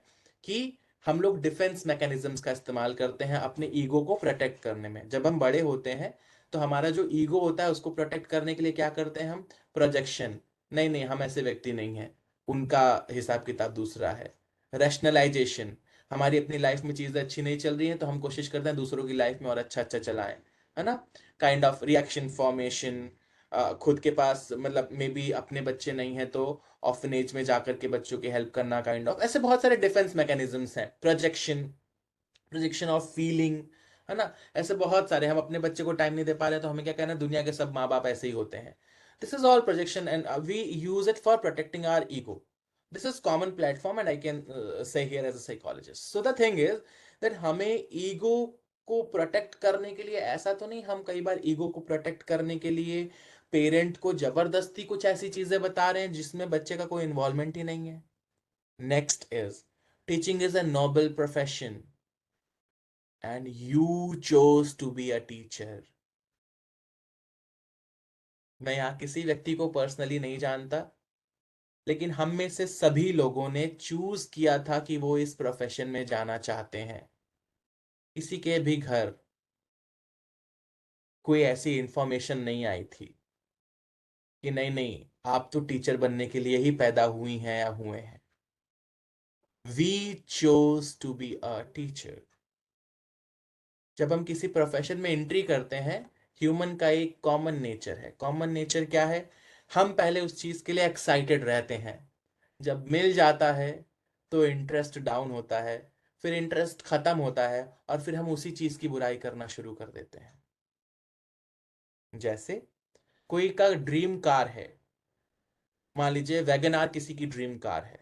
कि हम लोग डिफेंस मैकेनिज्म्स का इस्तेमाल करते हैं अपने ईगो को प्रोटेक्ट करने में. जब हम बड़े होते हैं तो हमारा जो ईगो होता है उसको प्रोटेक्ट करने के लिए क्या करते हैं हम? प्रोजेक्शन. नहीं नहीं हम ऐसे व्यक्ति नहीं हैं, उनका हिसाब किताब दूसरा है. रैशनलाइजेशन, हमारी अपनी लाइफ में चीजें अच्छी नहीं चल रही हैं तो हम कोशिश करते हैं दूसरों की लाइफ में और अच्छा अच्छा चलाएं, है ना। काइंड ऑफ रिएक्शन फॉर्मेशन, खुद के पास मतलब मे बी अपने बच्चे नहीं है तो ऑर्फनेज में जाकर के बच्चों की हेल्प करना, काइंड ऑफ ऐसे बहुत सारे डिफेंस मैकेनिज्म्स हैं। प्रोजेक्शन, प्रोजेक्शन ऑफ फीलिंग, है ना। ऐसे बहुत सारे, हम अपने बच्चे को टाइम नहीं दे पा रहे तो हमें क्या कहना है, दुनिया के सब माँ बाप ऐसे ही होते हैं। This is all projection and we use it for protecting our ego. This is common platform and I can say here as a psychologist. So the thing is that हमें ईगो को प्रोटेक्ट करने के लिए, ऐसा तो नहीं हम कई बार ईगो को प्रोटेक्ट करने के लिए पेरेंट को जबरदस्ती कुछ ऐसी चीजें बता रहे हैं जिसमें बच्चे का कोई इन्वॉल्वमेंट ही नहीं है. Next is, teaching is a noble profession and you chose to be a teacher. मैं यहाँ किसी व्यक्ति को पर्सनली नहीं जानता, लेकिन हम में से सभी लोगों ने चूज किया था कि वो इस प्रोफेशन में जाना चाहते हैं. किसी के भी घर कोई ऐसी इंफॉर्मेशन नहीं आई थी कि नहीं नहीं आप तो टीचर बनने के लिए ही पैदा हुई हैं या हुए हैं. We chose to be a teacher. जब हम किसी प्रोफेशन में एंट्री करते हैं, ह्यूमन का एक कॉमन नेचर है. कॉमन नेचर क्या है? हम पहले उस चीज के लिए एक्साइटेड रहते हैं, जब मिल जाता है तो इंटरेस्ट डाउन होता है, फिर इंटरेस्ट खत्म होता है और फिर हम उसी चीज की बुराई करना शुरू कर देते हैं. जैसे कोई का ड्रीम कार है, मान लीजिए वैगन आर किसी की ड्रीम कार है.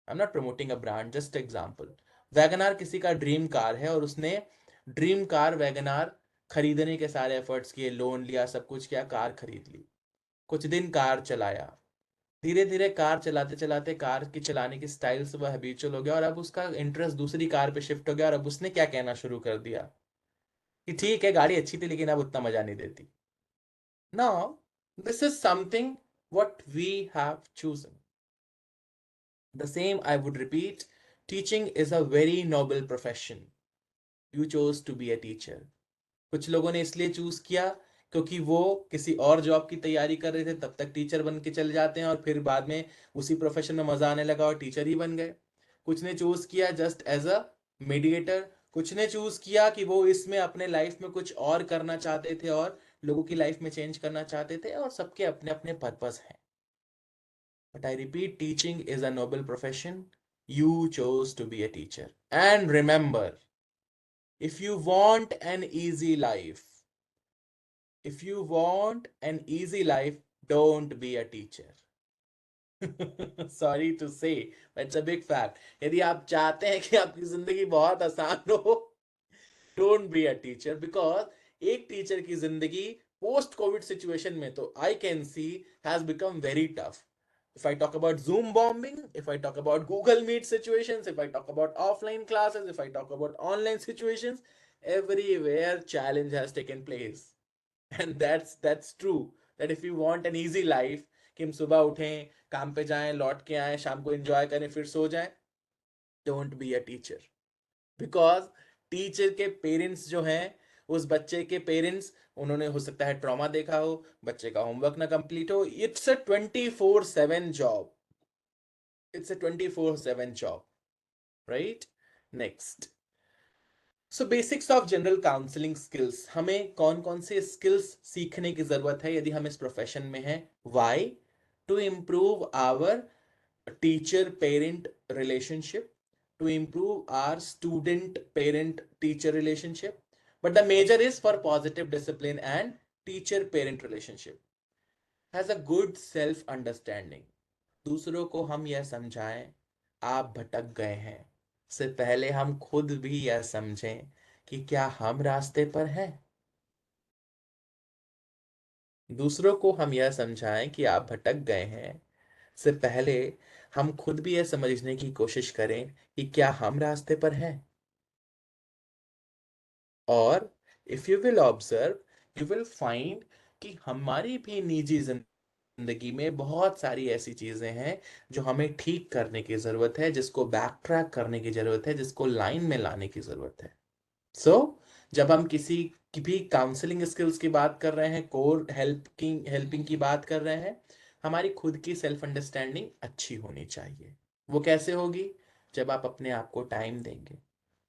I am not promoting a brand, just example. Wagon R किसी का ड्रीम कार है और उसने ड्रीम कार वैगन आर खरीदने के सारे एफर्ट्स किए, लोन लिया, सब कुछ किया, कार खरीद ली. कुछ दिन कार चलाया, धीरे धीरे कार चलाते चलाते कार की चलाने की स्टाइल से वह हैबिचुअल हो गया और अब उसका इंटरेस्ट दूसरी कार पे शिफ्ट हो गया और अब उसने क्या कहना शुरू कर दिया कि ठीक है गाड़ी अच्छी थी लेकिन अब उतना मजा नहीं देती. Now this is something what we have chosen. The same I would repeat, teaching is a very noble profession. You chose to be a teacher. कुछ लोगों ने इसलिए चूज किया क्योंकि वो किसी और जॉब की तैयारी कर रहे थे, तब तक टीचर बन के चले जाते हैं और फिर बाद में उसी प्रोफेशन में मजा आने लगा और टीचर ही बन गए. कुछ ने चूज किया जस्ट एज अ मीडिएटर. कुछ ने चूज किया कि वो इसमें अपने लाइफ में कुछ और करना चाहते थे और लोगों की लाइफ में चेंज करना चाहते थे, और सबके अपने अपने पर्पस हैं. But I repeat, teaching is a noble profession. You chose to be a teacher. And remember, if you want an easy life, if you want an easy life, don't be a teacher. Sorry to say, but it's a big fact. यदि आप चाहते हैं कि आपकी जिंदगी बहुत आसान हो, don't be a teacher, because एक टीचर की जिंदगी पोस्ट कोविड सिचुएशन में तो I can see has become very tough. If I talk about Zoom bombing, if I talk about Google Meet situations, if I talk about offline classes, if I talk about online situations, everywhere challenge has taken place. And that's true, that if you want an easy life, कि हम सुबह उठें, काम पे जाएं, लौट के आएं, शाम को एंजॉय करें, फिर सो जाएं, don't be a teacher. Because teacher के पेरेंट्स जो हैं, उस बच्चे के पेरेंट्स, उन्होंने हो सकता है ट्रॉमा देखा हो, बच्चे का होमवर्क ना कंप्लीट हो. It's a 24/7 job. It's a 24/7 job, right. Next, so basics of general counselling skills. हमें कौन कौन से स्किल्स सीखने की जरूरत है यदि हम इस प्रोफेशन में हैं? Why? To improve our teacher parent relationship, to improve our student parent teacher relationship, but the major is for positive discipline and teacher parent relationship. Has a good self understanding. दूसरों को हम यह समझाएं आप भटक गए हैं, से पहले हम खुद भी यह समझें कि क्या हम रास्ते पर हैं. दूसरों को हम यह समझाएं कि आप भटक गए हैं, से पहले हम खुद भी यह समझने की कोशिश करें कि क्या हम रास्ते पर हैं. और if you will observe, you will find कि हमारी भी निजी जिंदगी में बहुत सारी ऐसी चीजें हैं जो हमें ठीक करने की जरूरत है, जिसको बैक ट्रैक करने की जरूरत है, जिसको लाइन में लाने की जरूरत है. सो जब हम किसी की भी काउंसलिंग स्किल्स की बात कर रहे हैं, कोर हेल्पिंग की बात कर रहे हैं, हमारी खुद की सेल्फ अंडरस्टैंडिंग अच्छी होनी चाहिए. वो कैसे होगी? जब आप अपने आप को टाइम देंगे।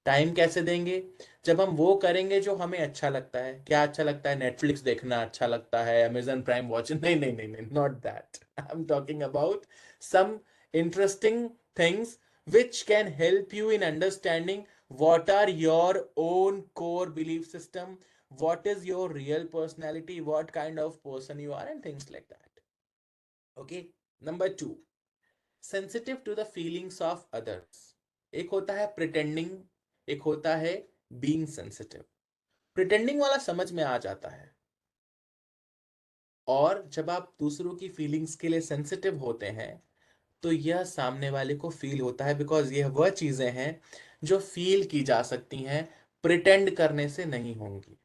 टाइम कैसे देंगे? जब हम वो करेंगे जो हमें अच्छा लगता है। क्या अच्छा लगता है? नेटफ्लिक्स देखना अच्छा लगता है, अमेजन प्राइम वॉच, नहीं नहीं नहीं नहीं, not that. I am talking about some interesting things which can help you in understanding what are your own core belief system, what is your real personality, what kind of person you are, and things like that. Okay. Number 2, sensitive to the feelings of others. एक होता है pretending, एक होता है being sensitive. Pretending वाला समझ में आ जाता है, और जब आप दूसरों की फीलिंग्स के लिए सेंसिटिव होते हैं तो यह सामने वाले को फील होता है, बिकॉज यह वह चीजें हैं जो फील की जा सकती हैं, प्रिटेंड करने से नहीं होंगी।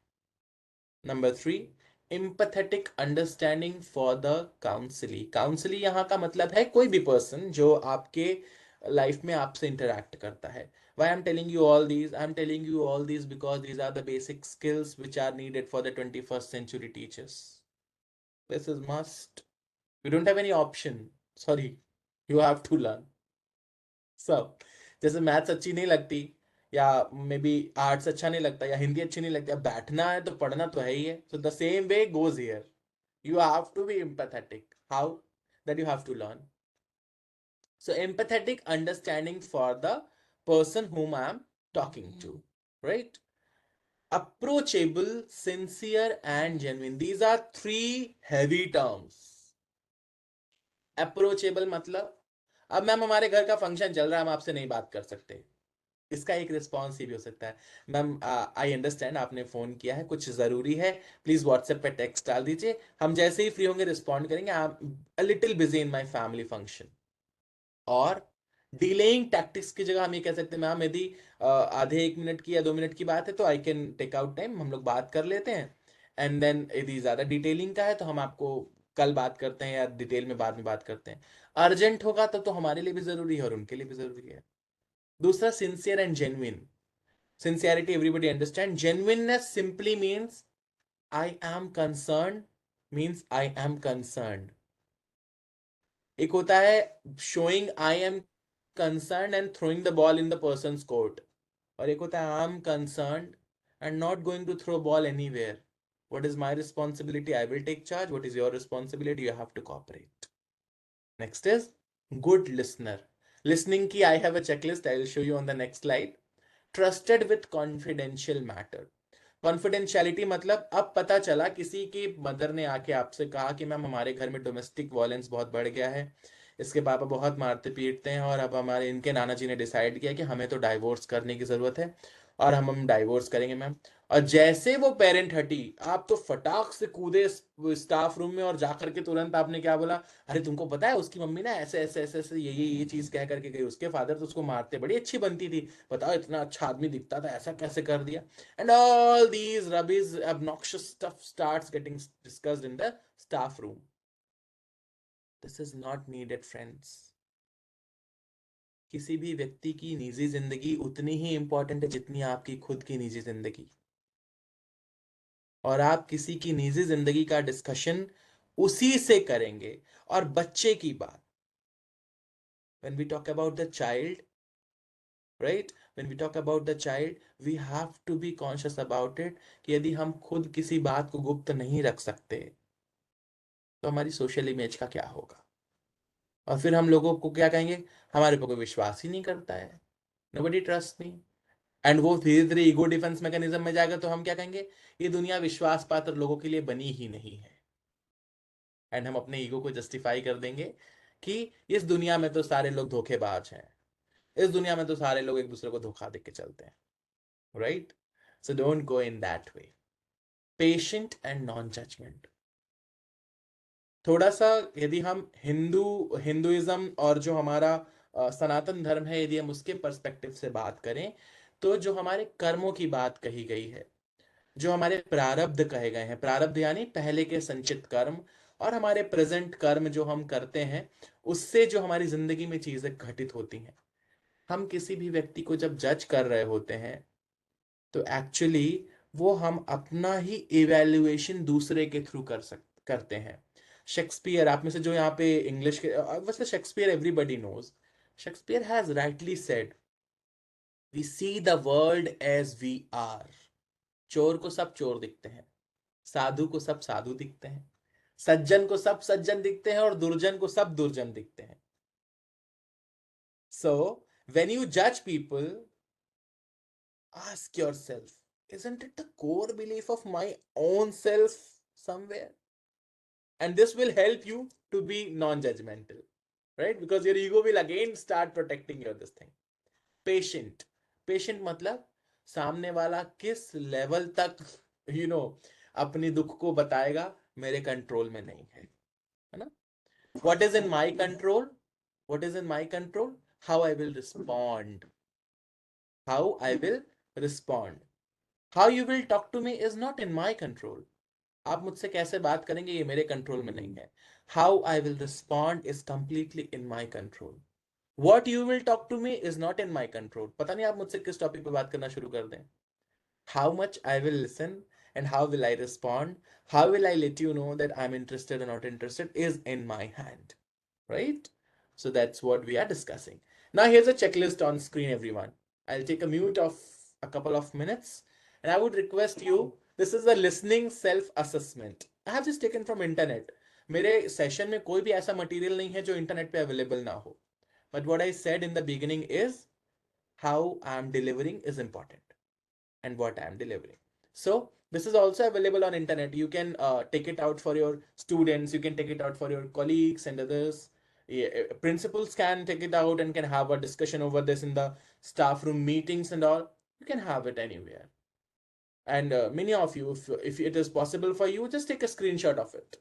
Number 3, empathetic understanding for the counsellee. Counsellee यहाँ का मतलब है कोई भी पर्सन जो आपके लाइफ में आपसे इंटरैक्ट करता है। Why I'm telling you all these? I'm telling you all these because these are the basic skills which are needed for the 21st century teachers. This is must. You don't have any option. Sorry, you have to learn. So, जैसे maths अच्छी नहीं लगती, या may be arts अच्छा नहीं लगता, या हिंदी अच्छी नहीं लगती, अब बैठना है तो पढ़ना तो है ही है। So the same way goes here, you have to be empathetic. How? That you have to learn. So empathetic understanding for the person whom I am talking to, right? Approachable, sincere and genuine. These are three heavy terms. Approachable मतलब, अब ma'am हमारे घर का function चल रहा है, हम आपसे नहीं बात कर सकते, इसका एक रिस्पॉन्स ये भी हो सकता है, मैम आई अंडरस्टैंड आपने फोन किया है, कुछ जरूरी है, प्लीज व्हाट्सएप पे टेक्स्ट डाल दीजिए, हम जैसे ही फ्री होंगे रिस्पॉन्ड करेंगे, I am a little busy in my family function. और डिलेइंग टैक्टिक्स की जगह हम ये कह सकते हैं, मैम यदि आधे 1 मिनट की या 2 मिनट की बात है तो I can take out time, हम लोग बात कर लेते हैं, एंड देन यदि ज्यादा डिटेलिंग का है तो हम आपको कल बात करते हैं, या डिटेल में बाद में बात करते हैं। अर्जेंट होगा तो हमारे लिए भी जरूरी है और उनके लिए भी जरूरी है। दूसरा, sincere and genuine. Sincerity, everybody understand. Genuineness simply means I am concerned, means I am concerned. एक होता है showing I am concerned and throwing the ball in the person's court, और एक होता है I am concerned and not going to throw ball anywhere. What is my responsibility? I will take charge. What is your responsibility? You have to cooperate. Next is good listener. Listening की I have a checklist. I will show you on the next slide. Trusted with confidential matter. Confidentiality मतलब, अब पता चला किसी की mother ने आके आपसे कहा कि मैम हमारे घर में डोमेस्टिक वायलेंस बहुत बढ़ गया है, इसके पापा बहुत मारते पीटते हैं, और अब हमारे इनके नाना जी ने डिसाइड किया कि हमें तो डाइवोर्स करने की जरूरत है, और हम डाइवोर्स करेंगे मैम। और जैसे वो पेरेंट हटी, आप तो फटाक से कूदे स्टाफ रूम में, और जाकर के तुरंत आपने क्या बोला, अरे तुमको पता है उसकी मम्मी ना ऐसे ऐसे ऐसे ऐसे ये चीज कह करके गई, उसके फादर तो उसको मारते, बड़ी अच्छी बनती थी, बताओ इतना अच्छा आदमी दिखता था, ऐसा कैसे कर दिया। And all these rubbish, obnoxious stuff starts getting discussed in the staff room. This is not needed, friends. किसी भी व्यक्ति की निजी जिंदगी उतनी ही इंपॉर्टेंट है जितनी आपकी खुद की निजी जिंदगी, और आप किसी की निजी जिंदगी का डिस्कशन उसी से करेंगे। और बच्चे की बात, when we talk about the child, right, when we talk about the child, we have to be conscious about it कि यदि हम खुद किसी बात को गुप्त नहीं रख सकते तो हमारी सोशल इमेज का क्या होगा, और फिर हम लोगों को क्या कहेंगे, हमारे पे कोई विश्वास ही नहीं करता है, नोबडी ट्रस्ट मी। एंड वो धीरे धीरे ईगो डिफेंस मैकेनिज्म में जाएगा, तो हम क्या कहेंगे, ये दुनिया विश्वास पात्र लोगों के लिए बनी ही नहीं है, एंड हम अपने ईगो को जस्टिफाई कर देंगे कि इस दुनिया में तो सारे लोग धोखेबाज हैं, इस दुनिया में तो सारे लोग एक दूसरे को धोखा दे के चलते हैं, right? So don't go in that way. Patient and non judgement. थोड़ा सा, यदि हम हिंदुइज्म और जो हमारा सनातन धर्म है, यदि हम उसके पर्सपेक्टिव से बात करें, तो जो हमारे कर्मों की बात कही गई है, जो हमारे प्रारब्ध कहे गए हैं, प्रारब्ध यानी पहले के संचित कर्म, और हमारे प्रेजेंट कर्म जो हम करते हैं, उससे जो हमारी जिंदगी में चीजें घटित होती हैं। हम किसी भी व्यक्ति को जब जज कर रहे होते हैं तो एक्चुअली वो हम अपना ही इवैल्यूएशन दूसरे के थ्रू करते हैं। शेक्सपियर, आप में से जो यहाँ पे इंग्लिश के, वैसे Shakespeare everybody knows, Shakespeare has rightly said, we see the world as we are. चोर को सब चोर दिखते हैं, साधु को सब साधु दिखते हैं, सज्जन को सब सज्जन दिखते हैं और दुर्जन को सब दुर्जन दिखते हैं. So when you judge people, ask yourself, isn't it the core belief of my own self somewhere? And this will help you to be non-judgmental, right? Because your ego will again start protecting your this thing. Patient मतलब सामने वाला किस level तक अपनी दुख को बताएगा, मेरे कंट्रोल में नहीं है ना. What is in my control? What is in my control? How I will respond. How I will respond. How you will talk to me is not in my control. आप मुझसे कैसे बात करेंगे ये मेरे कंट्रोल में नहीं है. How I will respond is completely in my control. What you will talk to me is not in my control. पता नहीं आप मुझसे किस टॉपिक पे बात करना शुरू कर दें. How much I will listen and how will I respond, how will I let you know that I'm interested or not interested is in my hand, right? So that's what we are discussing. Now here's a checklist on screen, everyone. I'll take a mute of a couple of minutes and I would request you, this is a listening self-assessment. I have just taken from internet. मेरे session में कोई भी ऐसा material नहीं है जो internet पे available ना हो. But what I said in the beginning is how I am delivering is important and what I am delivering. So this is also available on internet. You can take it out for your students. You can take it out for your colleagues and others. Principals can take it out and can have a discussion over this in the staff room meetings and all. You can have it anywhere. And many of you, if it is possible for you, just take a screenshot of it.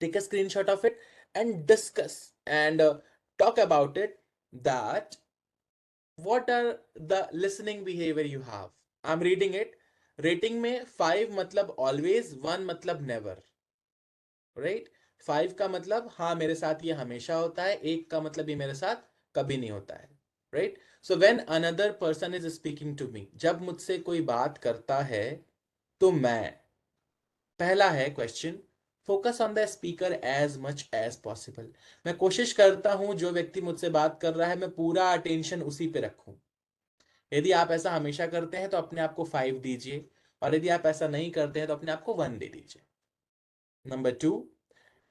Take a screenshot of it and discuss and talk about it, that what are the listening behavior you have. I'm reading it. Rating में 5 मतलब always, 1 मतलब never, right? 5 का मतलब हाँ मेरे साथ ये हमेशा होता है, 1 का मतलब ये मेरे साथ कभी नहीं होता है, right? So when another person is speaking to me, जब मुझसे कोई बात करता है तो मैं, पहला है question, focus on the speaker as much as possible. मैं कोशिश करता हूं जो व्यक्ति मुझसे बात कर रहा है मैं पूरा अटेंशन उसी पे रखूं. यदि आप ऐसा हमेशा करते हैं तो अपने आप को 5 दीजिए, और यदि आप ऐसा नहीं करते हैं तो अपने आप को 1 दे दीजिए. Number 2,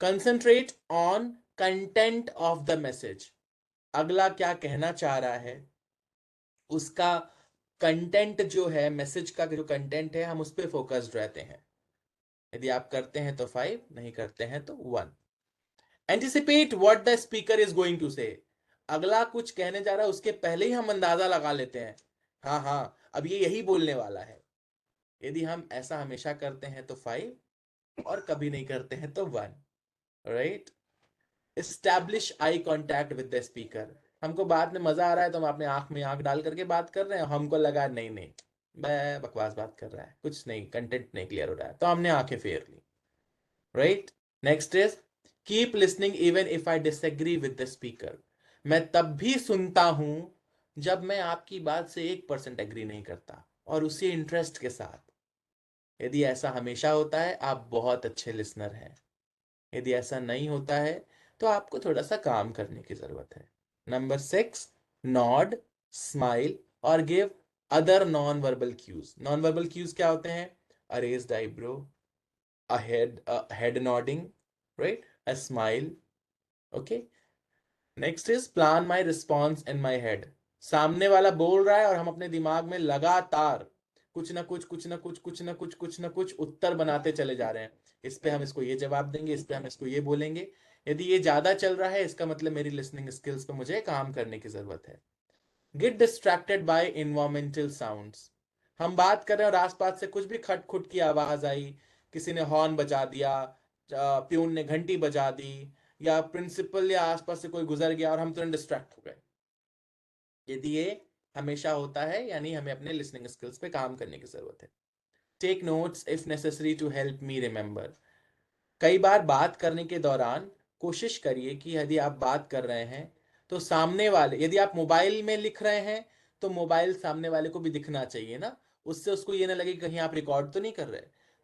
concentrate on content of the message. अगला क्या कहना चाह रहा है उसका कंटेंट जो है, मैसेज का जो कंटेंट है, हम उस पर फोकस्ड रहते हैं. यदि आप करते हैं तो 5, नहीं करते हैं तो 1. Anticipate what the speaker is going to say. अगला कुछ कहने जा रहा है उसके पहले ही हम अंदाजा लगा लेते हैं, हाँ हाँ अब ये यही बोलने वाला है. यदि हम ऐसा हमेशा करते हैं तो 5 और कभी नहीं करते हैं तो 1, right? Establish eye contact with the speaker. हमको बात में मजा आ रहा है तो हम अपने आंख में आंख डाल करके बात कर रहे हैं, हमको लगा नहीं नहीं मैं बकवास बात कर रहा है, कुछ नहीं, कंटेंट नहीं क्लियर हो रहा है, तो हमने आंखें फेर ली, right? Next is keep listening even if I disagree with the speaker. मैं तब भी सुनता हूं जब मैं आपकी बात से 1% एग्री नहीं करता, और उसी इंटरेस्ट के साथ. यदि ऐसा हमेशा होता है आप बहुत अच्छे लिसनर हैं. यदि ऐसा नहीं होता है तो आपको थोड़ा सा काम करने की जरूरत है. नंबर 6, नॉड, स्माइल और give other non verbal cues. Non verbal cues क्या होते हैं? A raised eyebrow, a head nodding, right? A smile. Okay. Next is plan my response in my head. सामने वाला बोल रहा है और हम अपने दिमाग में लगातार कुछ ना कुछ कुछ ना कुछ कुछ ना कुछ कुछ ना कुछ उत्तर बनाते चले जा रहे हैं. इस पे हम इसको ये जवाब देंगे, इस पे हम इसको ये बोलेंगे. यदि ये ज्यादा चल रहा है इसका मतलब मेरी लिसनिंग स्किल्स पे मुझे काम करने की जरूरत है. Get distracted by environmental sounds. हम बात कर रहे हैं और आसपास से कुछ भी खट खुट की आवाज आई, किसी ने हॉर्न बजा दिया, प्यून ने घंटी बजा दी, या प्रिंसिपल या आसपास से कोई गुजर गया और हम तुरंत डिस्ट्रैक्ट हो गए. यदि ये हमेशा होता है यानी हमें अपने लिसनिंग स्किल्स पे काम करने की जरूरत है. Take notes if necessary to help me remember. कई बार बात करने के दौरान कोशिश करिए कि यदि आप बात कर रहे हैं तो सामने वाले, यदि आप मोबाइल में लिख रहे हैं तो मोबाइल सामने वाले को भी दिखना चाहिए ना, उससे उसको ये ना लगे कहीं आप रिकॉर्ड तो नहीं कर रहे.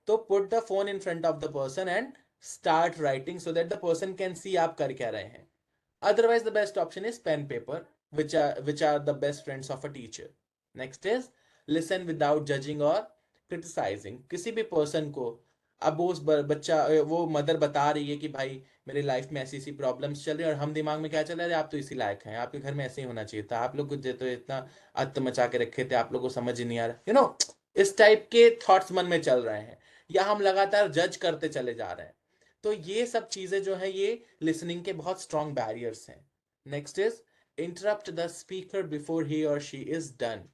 तो put the phone in front of the person and start writing so that the person can see आप कर क्या रहे हैं. Otherwise, the best option is pen paper, which are the best friends of a teacher. Next is listen without judging or criticizing. किसी भी person को, अब वो बच्चा, वो मदर बता रही है कि भाई मेरी लाइफ में ऐसी ऐसी प्रॉब्लम्स चल रही है, और हम दिमाग में क्या चल रहा है, आप तो इसी लायक हैं, आपके घर में ऐसे ही होना चाहिए था, आप लोग को तो इतना अत्त मचा के रखे थे, आप लोग को समझ ही नहीं आ रहा, इस टाइप के थॉट्स मन में चल रहे हैं, या हम लगातार जज करते चले जा रहे हैं। तो ये सब चीजें जो है, ये लिसनिंग के बहुत स्ट्रॉन्ग बैरियर्स हैं। Next is interrupt the speaker before he और शी इज डन।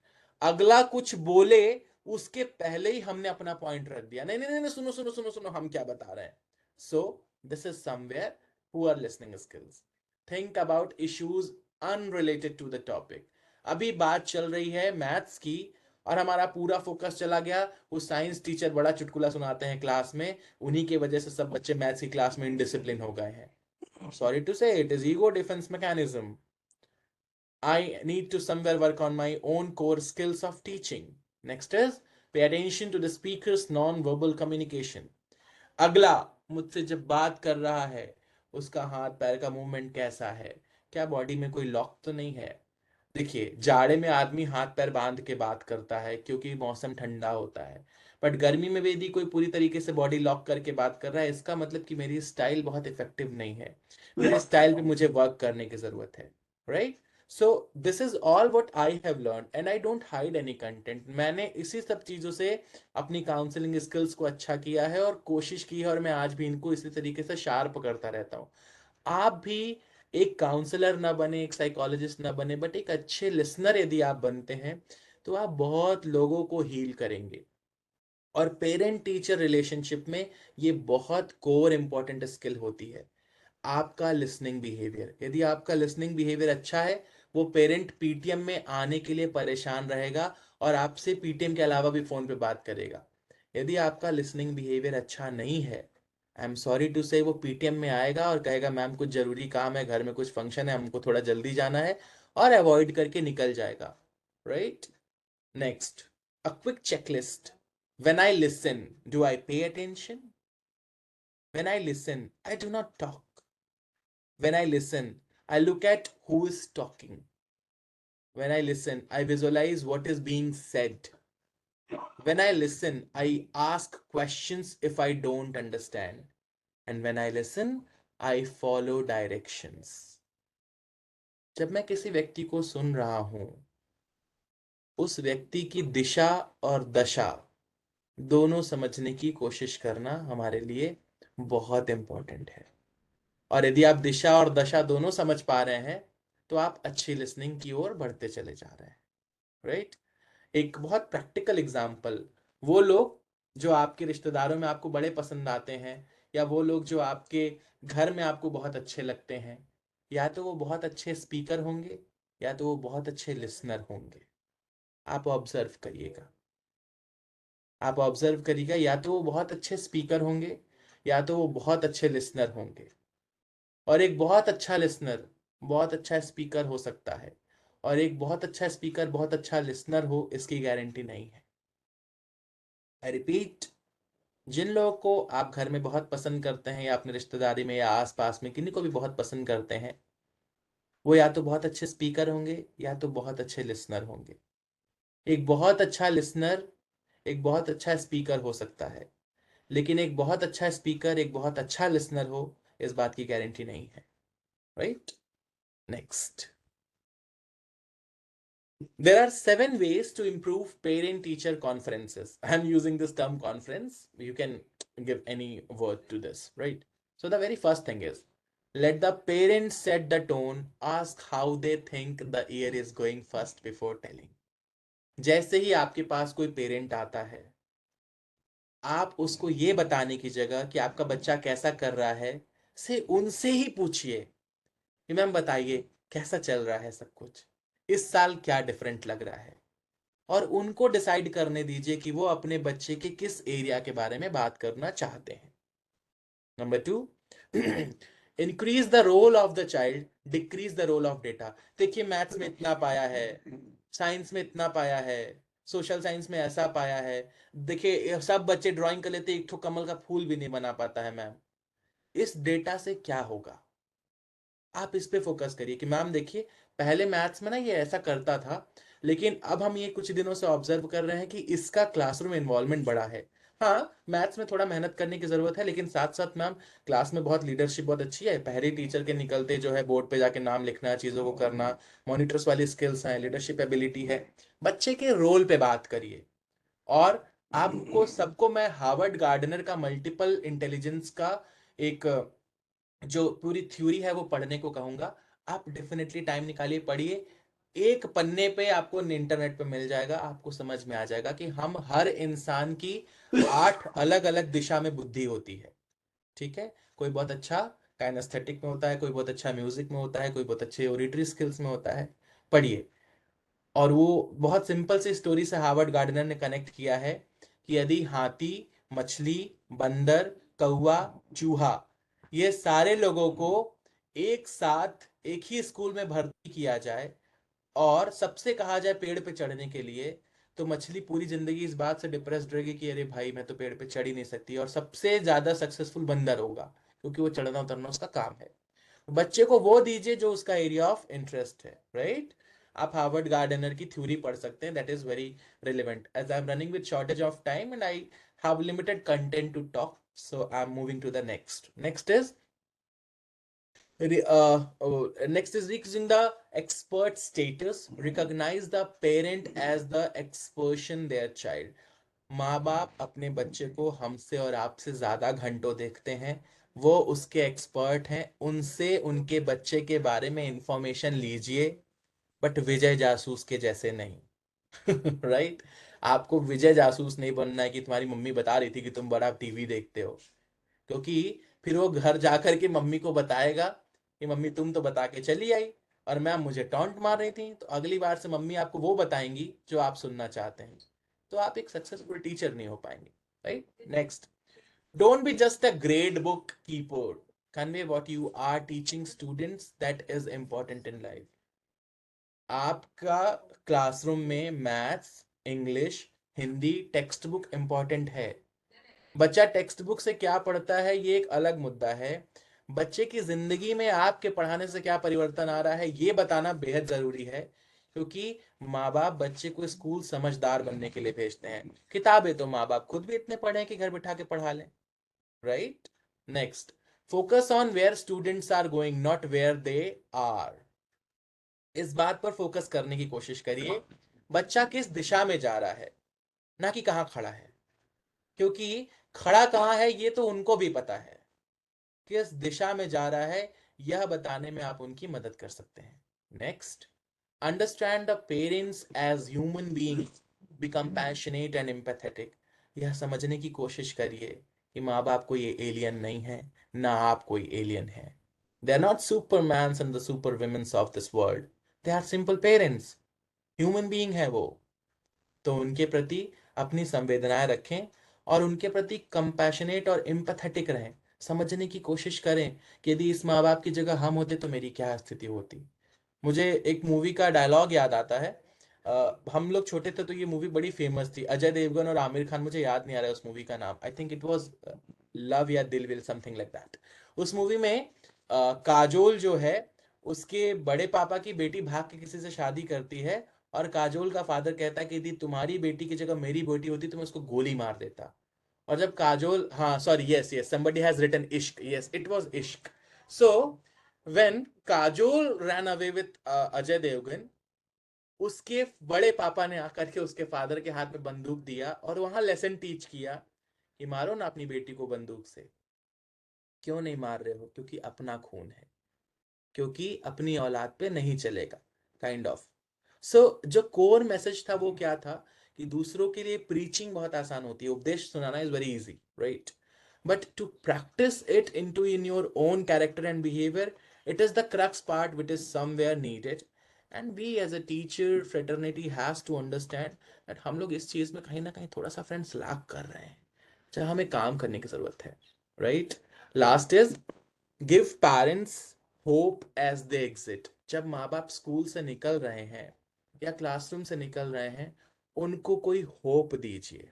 अगला कुछ बोले उसके पहले ही हमने अपना पॉइंट रख दिया, नहीं नहीं नहीं नहीं, सुनो सुनो सुनो सुनो, हम क्या बता रहे हैं। So this is somewhere poor listening skills. Think about issues unrelated to the topic. अभी बात चल रही है मैथ्स की, और हमारा पूरा फोकस चला गया, वो साइंस टीचर बड़ा चुटकुला सुनाते हैं क्लास में, उन्हीं की वजह से सब बच्चे मैथ्स की क्लास में इनडिसिप्लिन हो गए हैं। सॉरी टू से, it is ego defence mechanism. I need to somewhere work on my own core skills of teaching. Next is pay attention to the speaker's non-verbal communication. अगला मुझसे जब बात कर रहा है, उसका हाथ पैर का मूवमेंट कैसा है, क्या बॉडी में कोई लॉक तो नहीं है। देखिए, जाड़े में आदमी हाथ पैर बांध के बात करता है क्योंकि मौसम ठंडा होता है, बट गर्मी में भी यदि कोई पूरी तरीके से बॉडी लॉक करके बात कर रहा है, इसका मतलब कि मेरी स्टाइल बहुत इफेक्टिव नहीं है, मेरी स्टाइल पे मुझे वर्क करने की जरूरत है, right. So this is all what I have learn and I don't hide any content. मैंने इसी सब चीजों से अपनी काउंसलिंग स्किल्स को अच्छा किया है और कोशिश की है, और मैं आज भी इनको इसी तरीके से शार्प करता रहता हूँ। आप भी एक काउंसलर ना बने, एक साइकोलॉजिस्ट ना बने, बट एक अच्छे लिसनर यदि आप बनते हैं, तो आप बहुत लोगों को हील करेंगे। और पेरेंट टीचर रिलेशनशिप में ये बहुत कोर इंपॉर्टेंट स्किल होती है, आपका लिसनिंग बिहेवियर। यदि आपका लिसनिंग बिहेवियर अच्छा है, वो पेरेंट पीटीएम में आने के लिए परेशान रहेगा, और आपसे पीटीएम के अलावा भी फोन पे बात करेगा। यदि आपका लिसनिंग बिहेवियर अच्छा नहीं है, आई एम सॉरी टू से, वो पीटीएम में आएगा और कहेगा मैम कुछ जरूरी काम है, घर में कुछ फंक्शन है, हमको थोड़ा जल्दी जाना है, और अवॉइड करके निकल जाएगा, right. Next, a quick checklist. When I listen, do I pay attention? When I listen, I do not talk. When I listen, I look at who is talking. When I listen, I visualize what is being said. When I listen, I ask questions if I don't understand. And when I listen, I follow directions. जब मैं किसी व्यक्ति को सुन रहा हूं, उस व्यक्ति की दिशा और दशा दोनों समझने की कोशिश करना हमारे लिए बहुत इंपॉर्टेंट है। और यदि आप दिशा और दशा दोनों समझ पा रहे हैं, तो आप अच्छी लिसनिंग की ओर बढ़ते चले जा रहे हैं, राइट। एक बहुत प्रैक्टिकल एग्जांपल, वो लोग जो आपके रिश्तेदारों में आपको बड़े पसंद आते हैं, या वो लोग जो आपके घर में आपको बहुत अच्छे लगते हैं, या तो वो बहुत अच्छे स्पीकर होंगे, या तो वो बहुत अच्छे लिसनर होंगे। आप ऑब्जर्व करिएगा, आप ऑब्जर्व करिएगा, या तो वो बहुत अच्छे स्पीकर होंगे, या तो वो बहुत अच्छे लिसनर होंगे। और एक बहुत अच्छा लिसनर बहुत अच्छा स्पीकर हो सकता है, और एक बहुत अच्छा स्पीकर बहुत अच्छा लिसनर हो, इसकी गारंटी नहीं है। आई रिपीट, जिन लोगों को आप घर में बहुत पसंद करते हैं, या अपने रिश्तेदारी में या आसपास में किन्हीं को भी बहुत पसंद करते हैं, वो या तो बहुत अच्छे स्पीकर होंगे, या तो बहुत अच्छे लिसनर होंगे। एक बहुत अच्छा लिसनर एक बहुत अच्छा स्पीकर हो सकता है, लेकिन एक बहुत अच्छा स्पीकर एक बहुत अच्छा लिसनर हो, इस बात की गारंटी नहीं है, right. Next, there are 7 ways to improve parent teacher conferences. I'm using this term conference, you can give any word to this, right? So the very first thing is, let the parents set the tone, ask how they think the year is going first before telling. जैसे ही आपके पास कोई parent आता है, आप उसको ये बताने की जगह कि आपका बच्चा कैसा कर रहा है, से उनसे ही पूछिए कि मैम बताइए कैसा चल रहा है सब कुछ, इस साल क्या डिफरेंट लग रहा है। और उनको डिसाइड करने दीजिए कि वो अपने बच्चे के किस एरिया के बारे में बात करना चाहते हैं। Number 2, increase the role of the child, decrease the role of data. देखिए, मैथ्स में इतना पाया है, साइंस में इतना पाया है, सोशल साइंस में ऐसा पाया है। देखिए, सब बच्चे ड्राइंग कर लेते, एक तो कमल का फूल भी नहीं बना पाता है मैम। इस डेटा से क्या होगा? आप इस पे फोकस करिए कि मैम देखिए पहले मैथ्स में ना ये ऐसा करता था, लेकिन अब हम ये कुछ दिनों से ऑब्जर्व कर रहे हैं कि इसका क्लासरूम इन्वॉल्वमेंट बढ़ा है। हाँ, मैथ्स में थोड़ा मेहनत करने की जरूरत है, लेकिन साथ साथ मैम क्लास में बहुत लीडरशिप बहुत अच्छी है। पहले टीचर के निकलते जो है बोर्ड पे जाके नाम लिखना, चीज़ों को करना, मॉनिटर्स वाली स्किल्स हैं, लीडरशिप एबिलिटी है। बच्चे के रोल पे बात करिए। और आपको सबको मैं हार्वर्ड गार्डनर का मल्टीपल इंटेलिजेंस का एक जो पूरी थ्योरी है वो पढ़ने को कहूंगा। आप डेफिनेटली टाइम निकालिए, पढ़िए। एक पन्ने पे आपको इंटरनेट पे मिल जाएगा, आपको समझ में आ जाएगा कि हम हर इंसान की 8 अलग अलग दिशा में बुद्धि होती है। ठीक है, कोई बहुत अच्छा काइनेस्थेटिक में होता है, कोई बहुत अच्छा म्यूजिक में होता है, कोई बहुत अच्छे ओरिटरी स्किल्स में होता है। पढ़िए। और वो बहुत सिंपल सी स्टोरी से हार्वर्ड गार्डनर ने कनेक्ट किया है कि यदि हाथी, मछली, बंदर, कौवा, चूहा, ये सारे लोगों को एक साथ एक ही स्कूल में भर्ती किया जाए और सबसे कहा जाए पेड़ पे चढ़ने के लिए, तो मछली पूरी जिंदगी इस बात से डिप्रेस्ड रहेगी कि अरे भाई मैं तो पेड़ पे चढ़ ही नहीं सकती, और सबसे ज्यादा सक्सेसफुल बंदर होगा क्योंकि वो चढ़ना उतरना उसका काम है। बच्चे को वो दीजिए जो उसका एरिया ऑफ इंटरेस्ट है, राइट। आप हार्वर्ड गार्डनर की थ्योरी पढ़ सकते हैं, that is very relevant. As I am running with shortage of time and I have limited content to talk, so I'm moving to the next is next is reaching the expert status. Recognize the parent as the expertion their child. माँ बाप अपने बच्चे को हमसे और आपसे ज्यादा घंटों देखते हैं, वो उसके एक्सपर्ट हैं, उनसे उनके बच्चे के बारे में इंफॉर्मेशन लीजिए, बट विजय जासूस के जैसे नहीं। राइट। आपको विजय जासूस नहीं बनना है कि तुम्हारी मम्मी बता रही थी कि तुम बड़ा टीवी देखते हो, क्योंकि फिर वो घर जाकर के मम्मी को बताएगा कि मम्मी तुम तो बता के चली आई और मैम मुझे टॉन्ट मार रही थी, तो अगली बार से मम्मी आपको वो बताएंगी जो आप सुनना चाहते हैं। तो आप एक सक्सेसफुल टीचर नहीं हो पाएंगे। Right. Next, don't be just a grade book keeper, convey what you are teaching students, that is important in life. आपका क्लासरूम में maths, English, Hindi textbook important है। बच्चा टेक्स्ट बुक से क्या पढ़ता है ये एक अलग मुद्दा है, बच्चे की जिंदगी में आपके पढ़ाने से क्या परिवर्तन आ रहा है ये बताना बेहद जरूरी है, क्योंकि माँ बाप बच्चे को स्कूल समझदार बनने के लिए भेजते हैं। किताबें तो माँ बाप खुद भी इतने पढ़े हैं कि घर बिठा के पढ़ा लें। Right. Next, focus on where students are going, not where they are. इस बात पर फोकस करने की कोशिश करिए, बच्चा किस दिशा में जा रहा है, ना कि कहाँ खड़ा है। क्योंकि खड़ा कहाँ है ये तो उनको भी पता है, किस दिशा में जा रहा है यह बताने में आप उनकी मदद कर सकते हैं। Next, understand the parents as human beings, be compassionate and empathetic. यह समझने की कोशिश करिए कि माँ बाप कोई एलियन नहीं है, ना आप कोई एलियन है। They are not supermans and the super womens of this world, they are simple parents, human being है वो। तो उनके प्रति अपनी संवेदनाएं रखें और उनके प्रति कंपैशनेट और एम्पैथेटिक रहें। समझने की कोशिश करें कि यदि इस माँ बाप की जगह हम होते तो मेरी क्या स्थिति होती। मुझे एक मूवी का डायलॉग याद आता है। हम लोग छोटे थे तो ये मूवी बड़ी फेमस थी, अजय देवगन और आमिर खान, मुझे याद नहीं आ रहा है उस मूवी का नाम, I think it was love या दिल विल, समथिंग लाइक दैट। उस मूवी में काजोल जो है, उसके बड़े पापा की बेटी भाग के किसी से शादी करती है, और काजोल का फादर कहता है कि यदि तुम्हारी बेटी की जगह मेरी बेटी होती तो मैं उसको गोली मार देता। और जब काजोल, हाँ sorry, yes yes, somebody has written इश्क, यस इट वाज इश्क। So when Kajol ran away with Ajay Devgan, उसके बड़े पापा ने आकर के उसके फादर के हाथ में बंदूक दिया और वहां लेसन टीच किया कि मारो ना अपनी बेटी को बंदूक से। क्यों नहीं मार रहे हो? क्योंकि अपना खून है, क्योंकि अपनी औलाद पे नहीं चलेगा, काइंड ऑफ। सो जो कोर मैसेज था वो क्या था कि दूसरों के लिए प्रीचिंग बहुत आसान होती है, उपदेश सुनाना is very easy, right, but to practise it into in your own character and behaviour, it is the crux part which is somewhere needed. And we as a teacher fraternity has to understand that हम लोग इस चीज में कहीं ना कहीं थोड़ा सा फ्रेंड्स लैक कर रहे हैं, जहाँ हमें काम करने की जरूरत है। Right. Last is give parents hope as they exit. जब माँ बाप स्कूल से निकल रहे हैं या क्लासरूम से निकल रहे हैं, उनको कोई होप दीजिए,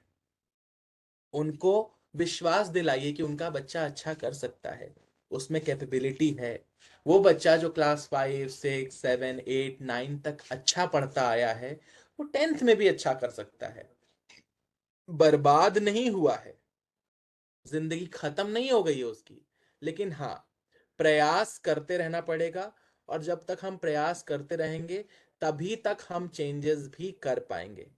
उनको विश्वास दिलाइए कि उनका बच्चा अच्छा कर सकता है। उसमें कैपेबिलिटी है। वो बच्चा जो क्लास 5, 6, 7, 8, 9 तक अच्छा पढ़ता आया है, वो 10th में भी अच्छा कर सकता है। बर्बाद नहीं हुआ है, जिंदगी खत्म नहीं हो गई है उसकी। लेकिन हाँ, प्रयास करते रहना पड़ेगा, और जब तक हम प्रयास करते रहेंगे तभी तक हम चेंजेस भी कर पाएंगे।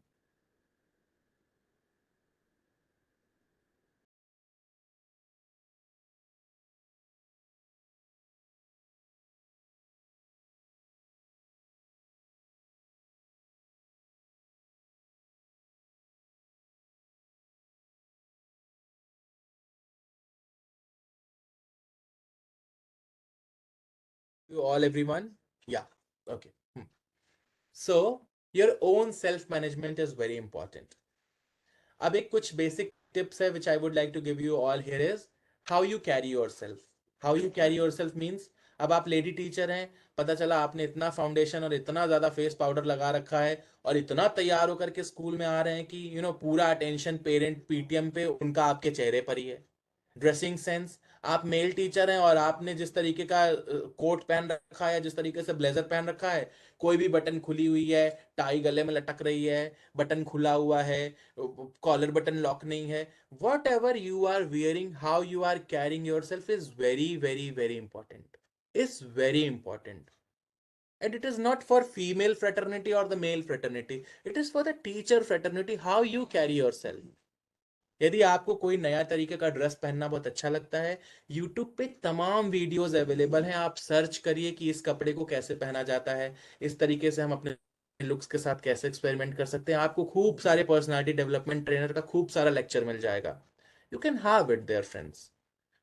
You all, everyone? Yeah. Okay. So, your own self management is very important. अब एक कुछ बेसिक टिप्स है which I would like to give you all here is how you carry yourself. How you carry yourself means, अब आप lady teacher हैं, पता चला आपने इतना फाउंडेशन और इतना ज्यादा फेस पाउडर लगा रखा है और इतना तैयार होकर के स्कूल में आ रहे हैं कि पूरा अटेंशन पेरेंट पीटीएम पे उनका आपके चेहरे पर ही है। ड्रेसिंग सेंस, आप मेल टीचर हैं और आपने जिस तरीके का कोट पहन रखा है, जिस तरीके से ब्लेजर पहन रखा है, कोई भी बटन खुली हुई है, टाई गले में लटक रही है, बटन खुला हुआ है, कॉलर बटन लॉक नहीं है, whatever you are wearing, how you are carrying yourself is very very very important, is very important. And it is not for female fraternity or the male fraternity, it is for the teacher fraternity, how you carry yourself. यदि आपको कोई नया तरीके का dress पहनना बहुत अच्छा लगता है, यूट्यूब पे तमाम वीडियोस अवेलेबल हैं, आप सर्च करिए कि इस कपड़े को कैसे पहना जाता है, इस तरीके से हम अपने लुक्स के साथ कैसे एक्सपेरिमेंट कर सकते हैं। आपको खूब सारे पर्सनालिटी डेवलपमेंट ट्रेनर का खूब सारा लेक्चर मिल जाएगा। You can have it their friends,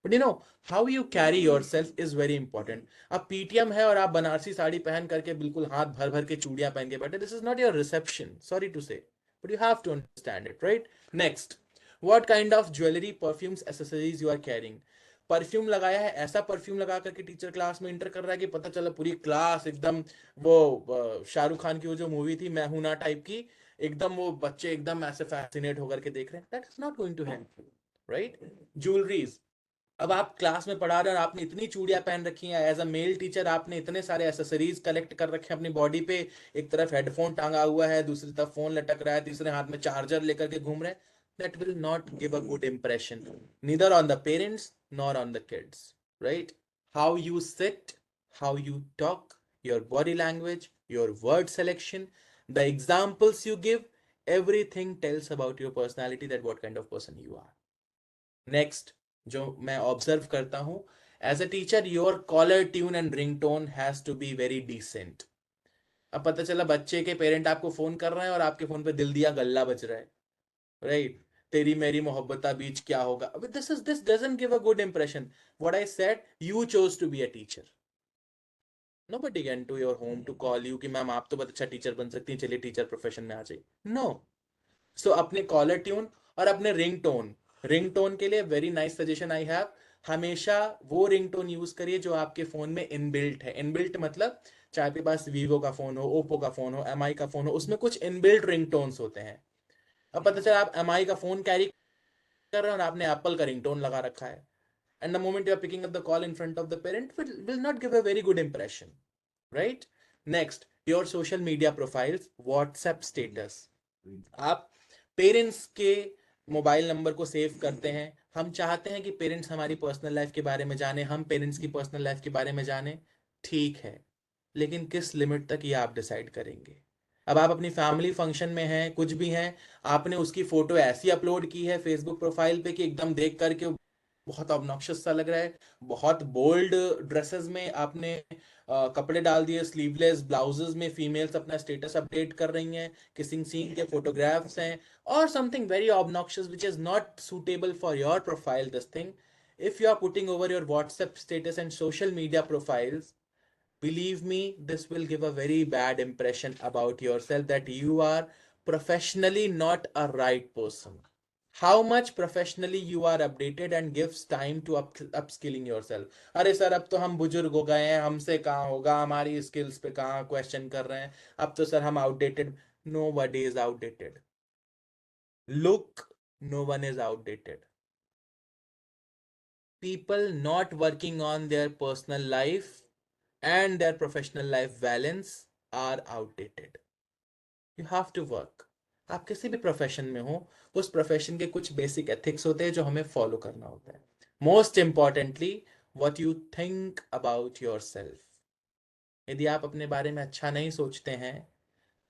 but how you carry your self is very important. अब पीटीएम है और आप बनारसी साड़ी पहन करके बिल्कुल हाथ भर भर के चूड़ियां पहन के बैठे, this is not your reception, sorry to say, but you have to understand it, right? Next, what kind of jewelry, perfumes, accessories you are carrying. Perfume लगाया है, ऐसा परफ्यूम लगा करके टीचर क्लास में इंटर कर रहा है कि पता चला पूरी क्लास एकदम वो शाहरुख खान की वो जो मूवी थी मैं हूं ना टाइप की, एकदम वो बच्चे एकदम ऐसे फैसिनेट होकर के देख रहे हैं, that is not going to help, right? Jewelleries, अब आप क्लास में पढ़ा रहे हैं और आपने इतनी चूड़ियां पहन रखी हैं, एज अ मेल टीचर आपने इतने सारे एसेसरीज कलेक्ट कर रखे हैं अपनी बॉडी पे, एक तरफ हेडफोन टांगा हुआ है, दूसरी तरफ फोन लटक रहा है, तीसरे हाथ में चार्जर लेकर के घूम रहे हैं, that will not give a good impression neither on the parents nor on the kids, right? How you sit, how you talk, your body language, your word selection, the examples you give, everything tells about your personality, that what kind of person you are. Next, जो मैं observe करता हूं, as a teacher your caller tune and ring tone has to be very decent. अब पता चला बच्चे के parent आपको फोन कर रहे हैं और आपके फोन पे दिल दिया गल्ला बज रहा है, राइट? तेरी मेरी मोहब्बता बीच क्या होगा, अब this doesn't give a good impression. What I said, you chose to be a teacher, nobody can to your home to call you कि मैम आप तो बहुत अच्छा टीचर बन सकती हैं, चलिए टीचर प्रोफेशन में आ जाइए, नो। सो अपने कॉलर ट्यून और अपने रिंग टोन के लिए very nice suggestion I have, हमेशा वो रिंग टोन यूज करिए जो आपके फोन में इनबिल्ट है। इनबिल्ट मतलब चाहे आपके पास वीवो का फोन हो, ओप्पो का फोन हो, एमआई का फोन हो, उसमें कुछ इनबिल्ट रिंग टोन्स होते हैं। अब पता चला आप एमआई का फोन कैरी कर रहे हैं और आपने एप्पल का रिंग टोन लगा रखा है, and the moment you are picking up the call in front of the parent will not give a very good impression, right? Next, your social media profiles, WhatsApp status, आप parents के mobile number को save करते हैं, हम चाहते हैं कि parents हमारी पर्सनल लाइफ के बारे में जाने, हम पेरेंट्स की पर्सनल लाइफ के बारे में जाने, ठीक है, लेकिन किस लिमिट तक ये आप डिसाइड करेंगे। अब आप अपनी फैमिली फंक्शन में हैं, कुछ भी हैं, आपने उसकी फोटो ऐसी अपलोड की है फेसबुक प्रोफाइल पे कि एकदम देख करके बहुत ऑब्नॉक्शियस सा लग रहा है, बहुत बोल्ड ड्रेसेस में आपने कपड़े डाल दिए, स्लीवलेस ब्लाउजेस में फीमेल्स अपना स्टेटस अपडेट कर रही हैं, किसिंग सीन के फोटोग्राफ्स हैं, और something very obnoxious which is not suitable for your profile, this thing, if you are putting over your WhatsApp status and social media profiles, believe me, this will give a very bad impression about yourself, that you are professionally not a right person. How much professionally you are updated and gives time to upskilling yourself. अरे sir अब तो हम बुजुर्ग हो गए हैं, हमसे कहाँ होगा, हमारी स्किल्स पे कहाँ क्वेश्चन कर रहे हैं, अब तो सर हम outdated. Nobody is outdated, look, no one is outdated, people not working on their personal life and their professional life balance are outdated. You have to work. आप किसी भी प्रोफेशन में हो, उस प्रोफेशन के कुछ basic ethics होते हैं जो हमें फॉलो करना होता है. Most importantly, what you think about yourself. यदि आप अपने बारे में अच्छा नहीं सोचते हैं,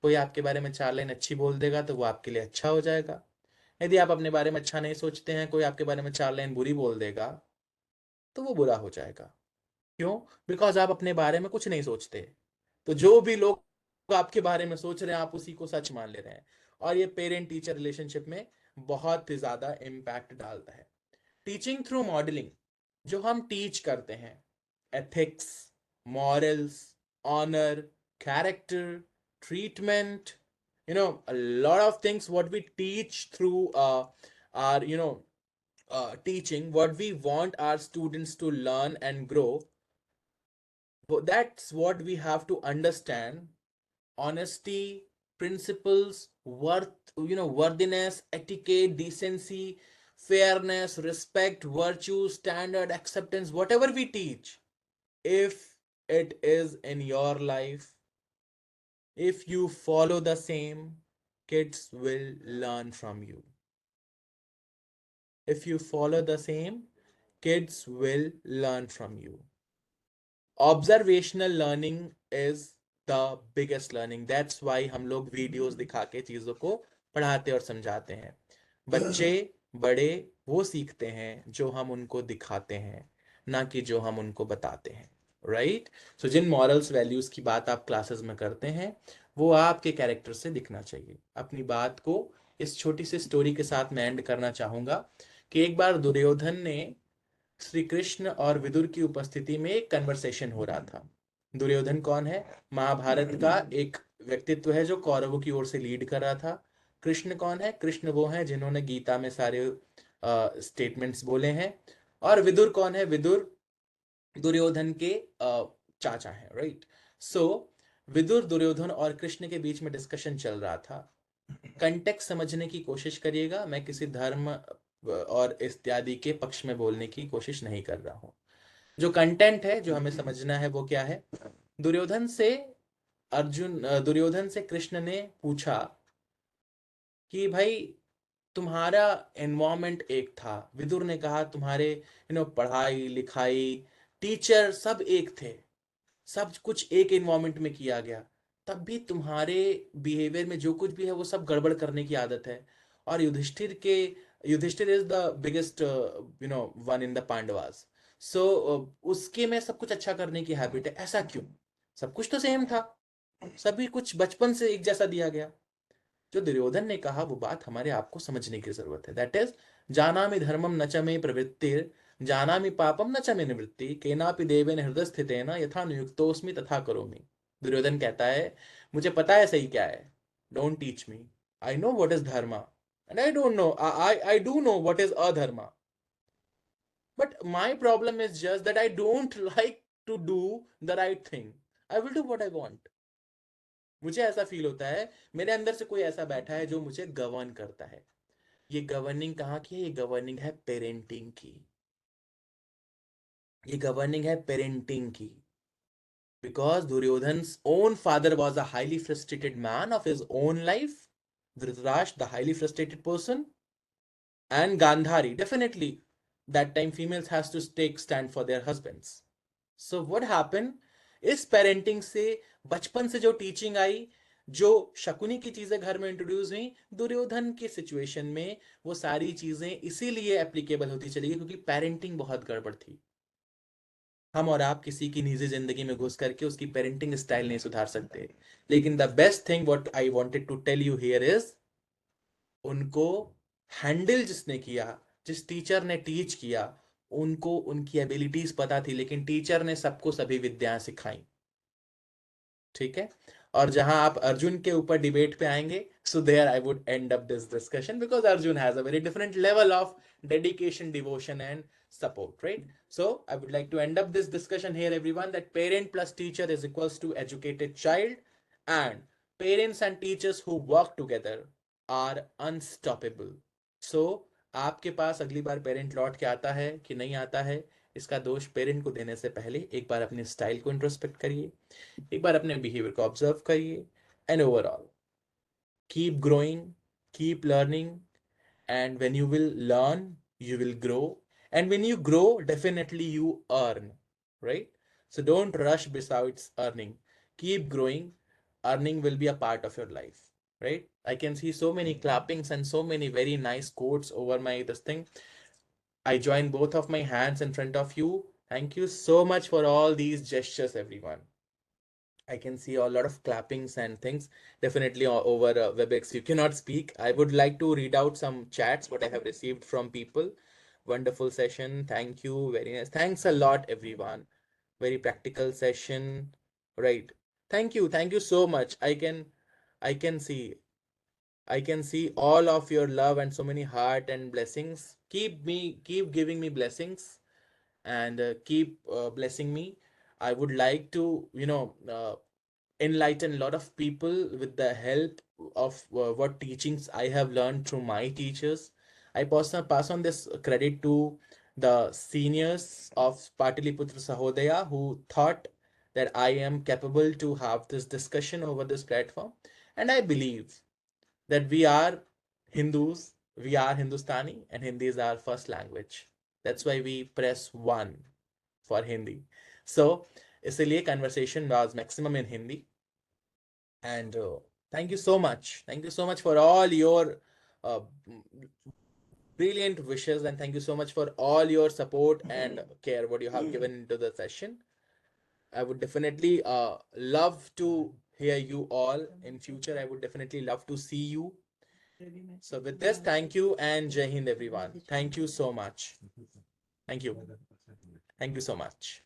कोई आपके बारे में 4 लाइन अच्छी बोल देगा तो वो आपके लिए अच्छा हो जाएगा. यदि आप अपने बारे में अच्छा नहीं सोचते हैं, कोई आपके बारे में 4 लाइन बुरी बोल देगा तो वो बुरा हो जाएगा. क्यों? बिकॉज आप अपने बारे में कुछ नहीं सोचते. तो जो भी लोग आपके बारे में सोच रहे हैं, आप उसी को सच मान ले रहे हैं. और ये पेरेंट टीचर रिलेशनशिप में बहुत ही ज्यादा इम्पैक्ट डालता है. टीचिंग थ्रू मॉडलिंग, जो हम टीच करते हैं, ethics, morals, honour, character, treatment, a lot of things what we teach through our teaching, what we want our students to learn and grow. That's what we have to understand. Honesty, principles, worthiness, etiquette, decency, fairness, respect, virtue, standard, acceptance, whatever we teach, if it is in your life, if you follow the same, kids will learn from you. If you follow the same, kids will learn from you. Observational learning is the biggest learning. That's why हम लोग videos दिखा के चीजों को पढ़ाते और समझाते हैं. बच्चे बड़े वो सीखते हैं जो हम उनको दिखाते हैं, ना कि जो हम उनको बताते हैं. राइट? सो जिन मॉरल्स वैल्यूज की बात आप क्लासेस में करते हैं, वो आपके कैरेक्टर से दिखना चाहिए. अपनी बात को इस छोटी सी स्टोरी के साथ मैं एंड करना चाहूंगा कि एक बार दुर्योधन ने श्री कृष्ण और विदुर की उपस्थिति में एक कन्वर्सेशन हो रहा था. दुर्योधन कौन है? महाभारत का एक व्यक्तित्व है जो कौरवों की ओर से लीड कर रहा था. कृष्ण कौन है? कृष्ण वो हैं जिन्होंने गीता में सारे स्टेटमेंट्स बोले हैं. और विदुर कौन है? विदुर दुर्योधन के चाचा हैं. राइट? सो विदुर, दुर्योधन और कृष्ण के बीच में डिस्कशन चल रहा था. कंटेक्स्ट समझने की कोशिश करिएगा. मैं किसी धर्म और इत्यादि के पक्ष में बोलने की कोशिश नहीं कर रहा हूं. जो कंटेंट है जो हमें समझना है वो क्या है? दुर्योधन से दुर्योधन से कृष्ण ने पूछा कि भाई, तुम्हारा एनवायरमेंट एक था. विदुर ने कहा तुम्हारे पढ़ाई लिखाई, टीचर सब एक थे, सब कुछ एक एनवायरमेंट में किया गया, तब भी तुम्हारे बिहेवियर में जो कुछ भी है वो सब गड़बड़ करने की आदत है. और Yudhishthira is the biggest one in the Pandavas. So उसके में सब कुछ अच्छा करने की हैबिट है. ऐसा क्यों? सब कुछ तो सेम था, सभी कुछ बचपन से एक जैसा दिया गया. जो दुर्योधन ने कहा वो बात हमारे आपको समझने की जरूरत है. दैट इज, जानामि धर्मम न च मे प्रवृत्तिर, जानामि पापम न च मे निवृत्ति, केनापि देवेन हृदय स्थितेन यथा नियुक्तोस्मि तथा करोमि. दुर्योधन कहता है, मुझे पता है सही क्या है, don't teach me. I know what is dharma and I don't know, I do know what is adharma. But my problem is just that I don't like to do the right thing. I will do what I want. मुझे ऐसा feel होता है मेरे अंदर से कोई ऐसा बैठा है जो मुझे गवर्न करता है. ये गवर्निंग कहाँ की है? ये गवर्निंग है पेरेंटिंग की. ये गवर्निंग है पेरेंटिंग की. Because Duryodhan's own father was a highly frustrated man of his own life, Dhritarashtra, the highly frustrated person, and Gandhari, definitely, that time females has to take stand for their husbands. So what happened? इस parenting से, बचपन से जो teaching I, जो शकुनी की चीजें घर में इंट्रोड्यूस हुई, दुर्योधन की सिचुएशन में वो सारी चीजें इसीलिए एप्लीकेबल होती चली गई क्योंकि पेरेंटिंग बहुत गड़बड़ थी. हम और आप किसी की निजी जिंदगी में घुस करके उसकी पेरेंटिंग स्टाइल नहीं सुधार सकते. लेकिन the best thing what I wanted to tell you here is, उनको हैंडल जिसने किया, जिस टीचर ने टीच किया, उनको उनकी एबिलिटीज पता थी, लेकिन टीचर ने सबको सभी विद्याएं सिखाई. ठीक है? और जहां आप अर्जुन के ऊपर डिबेट पे आएंगे, so there I would end up this discussion because Arjun has a very different level of dedication, devotion, and support, right? So I would like to end up this discussion here, everyone, that parent plus teacher is equals to educated child, and parents and teachers who work together are unstoppable. So आपके पास अगली बार parent लौट के आता है कि नहीं आता है, इसका दोष पेरेंट को देने से पहले एक बार अपने स्टाइल को इंट्रोस्पेक्ट करिए, एक बार अपने बिहेवियर को ऑब्जर्व करिए, and overall keep growing, keep learning, and when you will learn, you will grow, and when you grow, definitely you earn, right? So don't rush besides earning. Keep growing. Earning will be a part of your life, right? I can see so many clappings and so many very nice quotes over my this thing. I join both of my hands in front of you. Thank you so much for all these gestures, everyone. I can see a lot of clappings and things. Definitely over WebEx, you cannot speak. I would like to read out some chats what I have received from people. Wonderful session. Thank you. Very nice. Thanks a lot, everyone. Very practical session. Right. Thank you. Thank you so much. I can see. I can see all of your love and so many heart and blessings. Keep giving me blessings, and keep blessing me. I would like to, enlighten a lot of people with the help of what teachings I have learned through my teachers. I pass on this credit to the seniors of Pataliputra Sahodaya who thought that I am capable to have this discussion over this platform. And I believe that we are Hindus, we are Hindustani, and Hindi is our first language. That's why we press one for Hindi. So, इसलिए conversation was maximum in Hindi. And thank you so much. Thank you so much for all your uh, brilliant wishes, and thank you so much for all your support and care what you have given into the session. I would definitely love to hear you all in future. I would definitely love to see you. So with this, thank you and Jai Hind, everyone. Thank you so much. Thank you. Thank you so much.